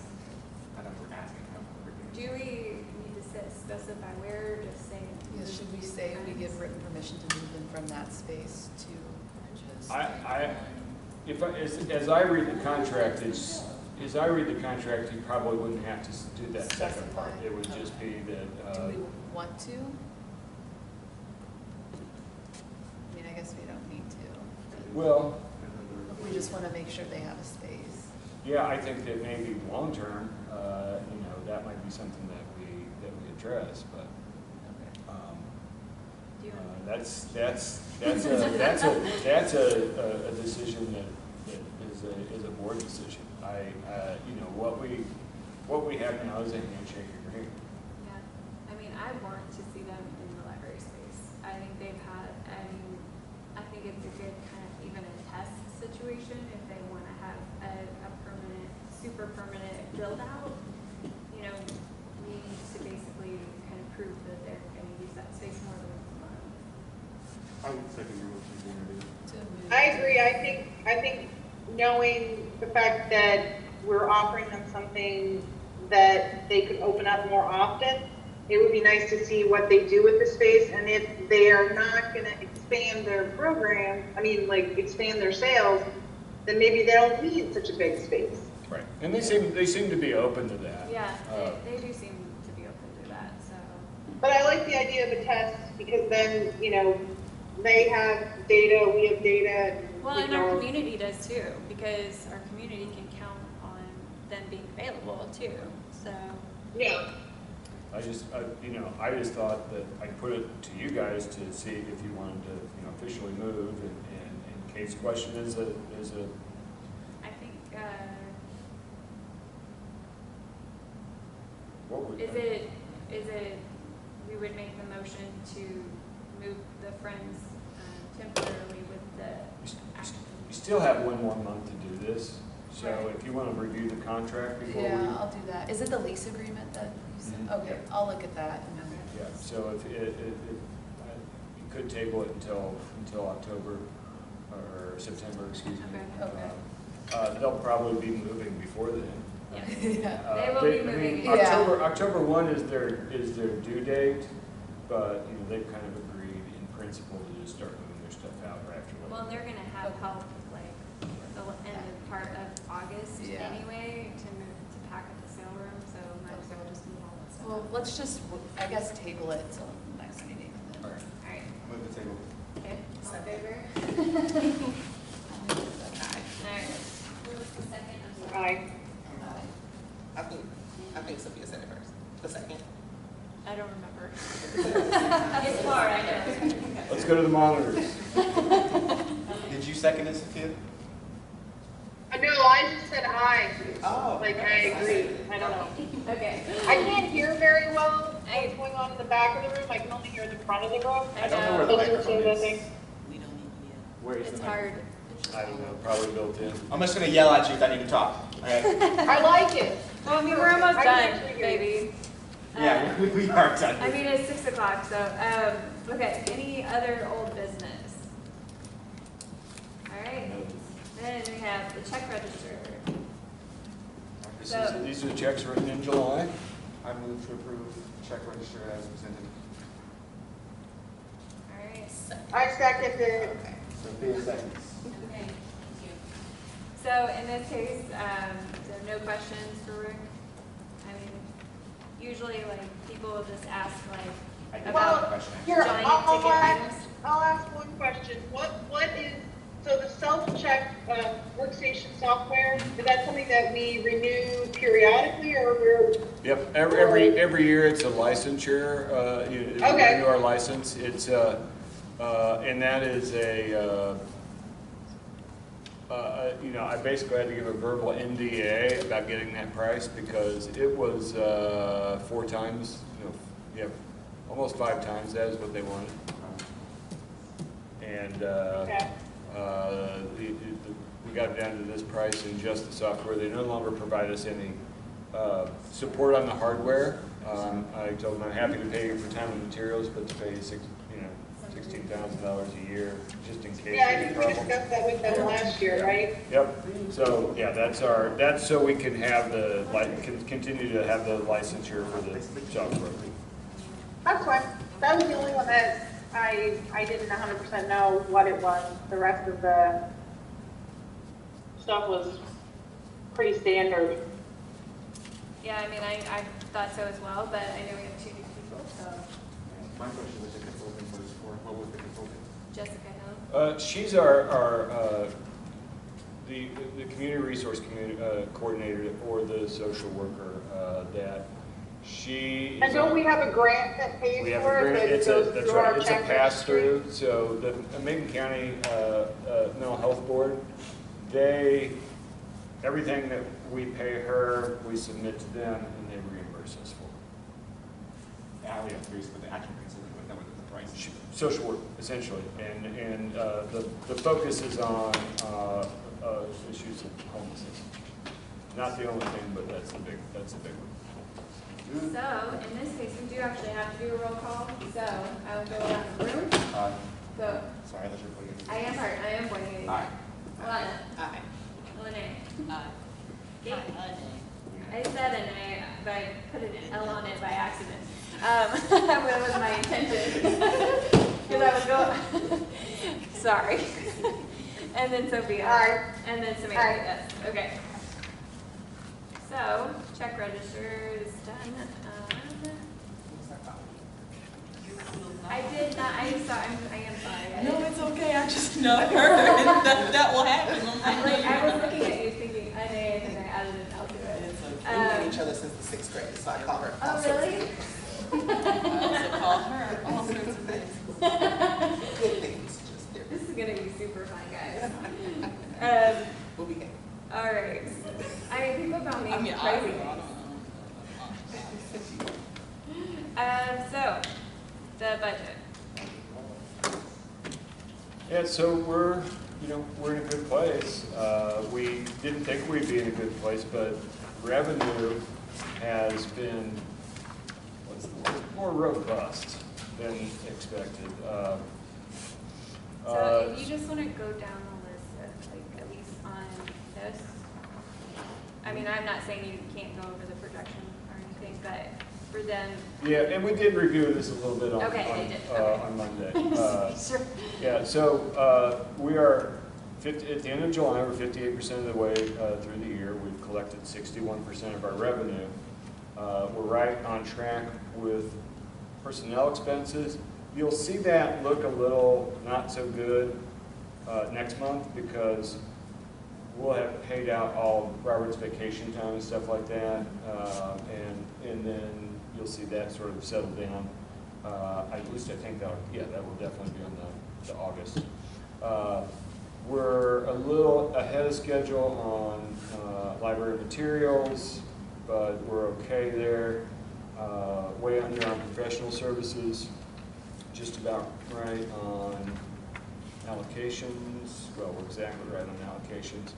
I don't know if we're asking how we're doing. Do we need to specify where, or just say? Yeah, should we say we give written permission to move them from that space to just? As I read the contract, as I read the contract, you probably wouldn't have to do that second part. Specify. It would just be that, Do we want to? I mean, I guess we don't need to. well, We just want to make sure they have a space. yeah, I think that maybe long-term, that might be something that we address, but, Do you that's a decision that is a board decision. What we have now is a handshake agreement. Yeah, I mean, I want to see them in the library space. I think I think it's a good kind of even a test situation if they want to have a permanent, super permanent build out. We need to basically kind of prove that they're going to use that space more than once a month. I would second your motion, To move. I agree. I think knowing the fact that we're offering them something that they could open up more often, it would be nice to see what they do with the space. And if they are not going to expand their program, expand their sales, then maybe they don't need such a big space. Right. And they seem to be open to that. Yeah, they do seem to be open to that. So. But I like the idea of a test because then, they have data, we have data. Well, and our community does too, because our community can count on them being available too. So. Yeah. I just thought that I'd put it to you guys to see if you wanted to, officially move, and Kate's question is a. I think. What would? Is it? We would make the motion to move the Friends temporarily with the. You still have 1 more month to do this, so Right. if you want to review the contract before we. Yeah, I'll do that. Is it the lease agreement that you said? Mhm. Okay, I'll look at that and then. Yeah, so if you could table it until October or September, excuse me. Okay. They'll probably be moving before then. Yeah. Yeah. They will be moving. Yeah. October 1 is their due date, but, they've kind of agreed in principle to just start moving their stuff out right after. Well, they're gonna have help like the end of part of August Yeah. anyway to pack up the sale room. So might as well just move all that stuff. Well, let's just, I guess, table it till next meeting. and then- All right. All right. Move the table. Okay. All in favor? I'll move that. All right. Who was the second? I'm sorry. Aye. I think Sophia said it first. The second. I don't remember. It's hard, I know. Let's go to the monitors. Did you second it, Sophia? No, I just said aye. Oh. Like, I agree. I don't know. Okay. I can't hear very well what's going on in the back of the room. I can only hear the front of the room. I don't know where the Closer to microphone the is. thing. We don't need, Where is It's the hard. I don't know, probably built in. I'm just gonna yell at you if I need to talk. Okay? I like it. Well, I mean, we're almost I done, can actually hear you. baby. Yeah, we are done. I mean, it's 6 o'clock, so, okay, any other old business? All right, then we have the check register. These are the checks written in July. I move to approve check register as presented. All right, I second it. Sophia seconds. okay, thank you. so in this case, there are no questions for Rick? I mean, usually, like, people will just ask, I like, did about have a question. Here, giant I'll ticket items. ask one question. What is, so the self-check workstation software, is that something that we renew periodically or we're? Yep, every year it's a licensure, we Okay. renew our license. It's, and that is I basically had to give a verbal NDA about getting that price because it was 4 times, almost 5 times that is what they wanted. And Okay. we got down to this price in just the software. They no longer provide us any support on the hardware. I told them I'm happy to pay you for time and materials, but to pay you $16,000 a year just in case Yeah, I there's think we problems. discussed that with them last year, right? Yep. So yeah, that's so we can have continue to have the licensure for the software. That's fine. That was the only one that I didn't 100% know what it was. The rest of the stuff was pretty standard. Yeah, I mean, I thought so as well, but I know we have 2 new people, so My question was the consulting was for, what was the consulting? Jessica Hill. She's the community resource coordinator or the social worker that she. And don't we have a grant that pays We have a for grant, it that goes that's through right, our it's a check pass-through. So the Macon County Mental Health Board, everything that we pay her, we submit to them and they reimburse us for. I was curious what the actual consulting was, that was the price. Social work, essentially, and the focus is on issues of homelessness. Not the only thing, but that's a big one. So, in this case, we do actually have to do a roll call, so I will go around the room. So, Sorry, that's your point. I am pointing at you. Aye. Alana, Aye. Lene, Aye. Kate. Aye. I said an A, but I put an L on it by accident. That was my intention. Because I was going, sorry. And then Sophia. Aye. And then Samantha, Aye. yes, okay. So, check register is done. I did not, I am sorry. No, it's okay, I just know her, that will happen. I was looking at you thinking, an A, and then I added an L to it. It's okay. We've known each other since the 6th grade, so I call her. Oh, really? I also call her all sorts of things. Good things, just different. This is gonna be super fun, guys. We'll be happy. All right. I mean, people call me I mean, crazy. So, the budget. Yeah, so we're in a good place. We didn't think we'd be in a good place, but revenue has been, more robust than expected. So, if you just want to go down the list of, like, at least on this. I mean, I'm not saying you can't go over the projection or anything, but for them. Yeah, and we did review this a little bit on Monday. Sure. Yeah, so we are at the end of July, we're 58% of the way through the year. We've collected 61% of our revenue. We're right on track with personnel expenses. You'll see that look a little not so good next month because we'll have paid out all Robert's vacation time and stuff like that. And then you'll see that sort of settle down. At least I think that will definitely be on the August. We're a little ahead of schedule on library materials, but we're okay there. Way under on professional services, just about right on allocations. Well, we're exactly right on allocations.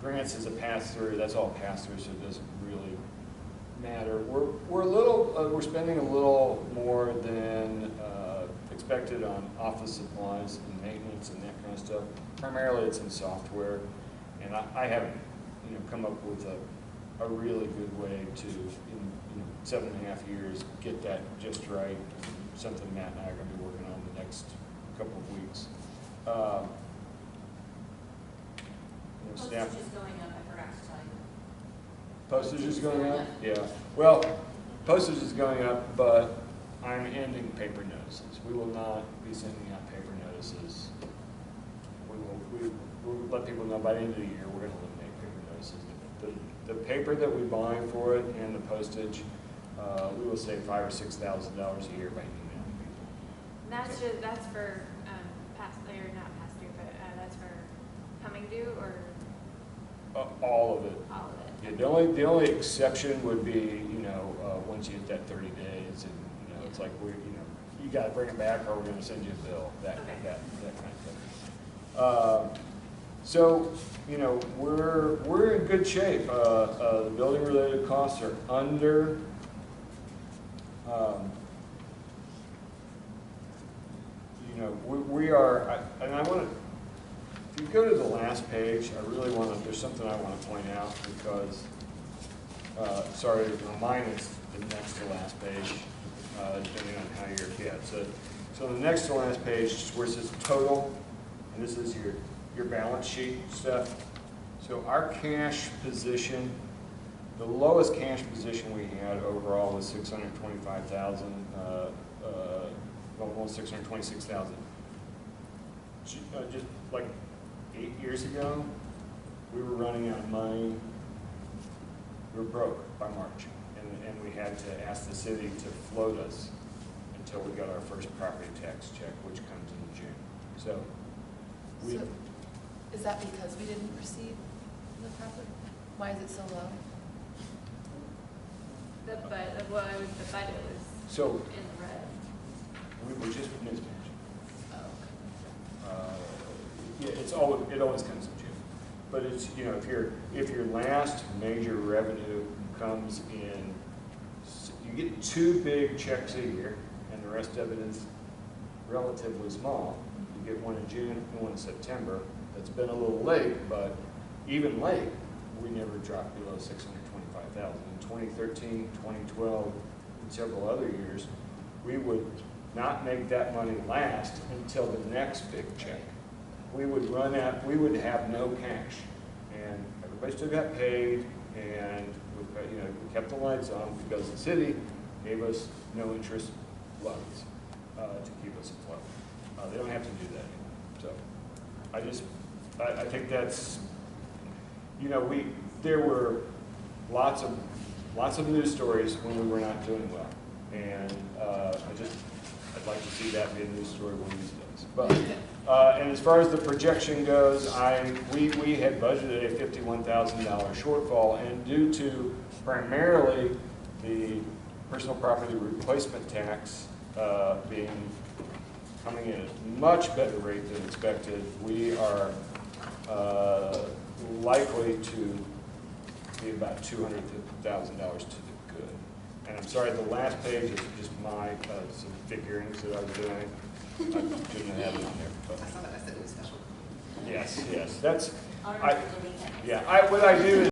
Grants is a pass-through. That's all pass-through, so it doesn't really matter. We're spending a little more than expected on office supplies and maintenance and that kind of stuff. Primarily, it's in software, and I haven't, come up with a really good way to, in 7.5 years, get that just right. Something Matt and I are going to be working on the next couple of weeks. Staff. Postage is going up, I forgot to tell you. Postage is going up? Yeah. Well, postage is going up, but I'm ending paper notices. We will not be sending out paper notices. We'll let people know by the end of the year we're going to eliminate paper notices. The paper that we buy for it and the postage, we will save $5,000 or $6,000 a year by emailing people. That's for past, or not past due, but that's for coming due, or all of it. all of it. Yeah, the only exception would be, once you hit that 30 days, and it's like you got to bring it back, or we're going to send you a bill. That kind of thing. So we're in good shape. The building related costs are under. We are, and I want to. If you go to the last page, there's something I want to point out because, sorry, mine is the next to last page, depending on how so the next to last page is where it says total, and this is your balance sheet stuff. So our cash position, the lowest cash position we had overall was $625,000, almost $626,000. Just like 8 years ago, we were running out of money. We were broke by March, and we had to ask the city to float us until we got our first property tax check, which comes in June. So is that because we didn't receive the property? Why is it so low? The budget was So in the red. we were just mismanaged. Oh, Yeah, it always comes in June, but it's if your last major revenue comes in, you get 2 big checks a year, and the rest of it is relatively small. You get one in June and one in September. That's been a little late, but even late, we never dropped below $625,000. In 2013, 2012, and several other years, we would not make that money last until the next big check. We would run out, we would have no cash, and everybody still got paid, and we kept the lights on because the city gave us no interest loans to keep us afloat. They don't have to do that anymore. So I think that's, there were lots of news stories when we were not doing well, and I'd like to see that be a news story one of these days. But and as far as the projection goes, we had budgeted a $51,000 shortfall, and due to primarily the personal property replacement tax coming in at a much better rate than expected, we are likely to be about $250,000 to the good. And I'm sorry, the last page is just my some figurings that I was doing. I shouldn't have had it on there. But. I saw that. I said it was special. Yes, that's. What I do is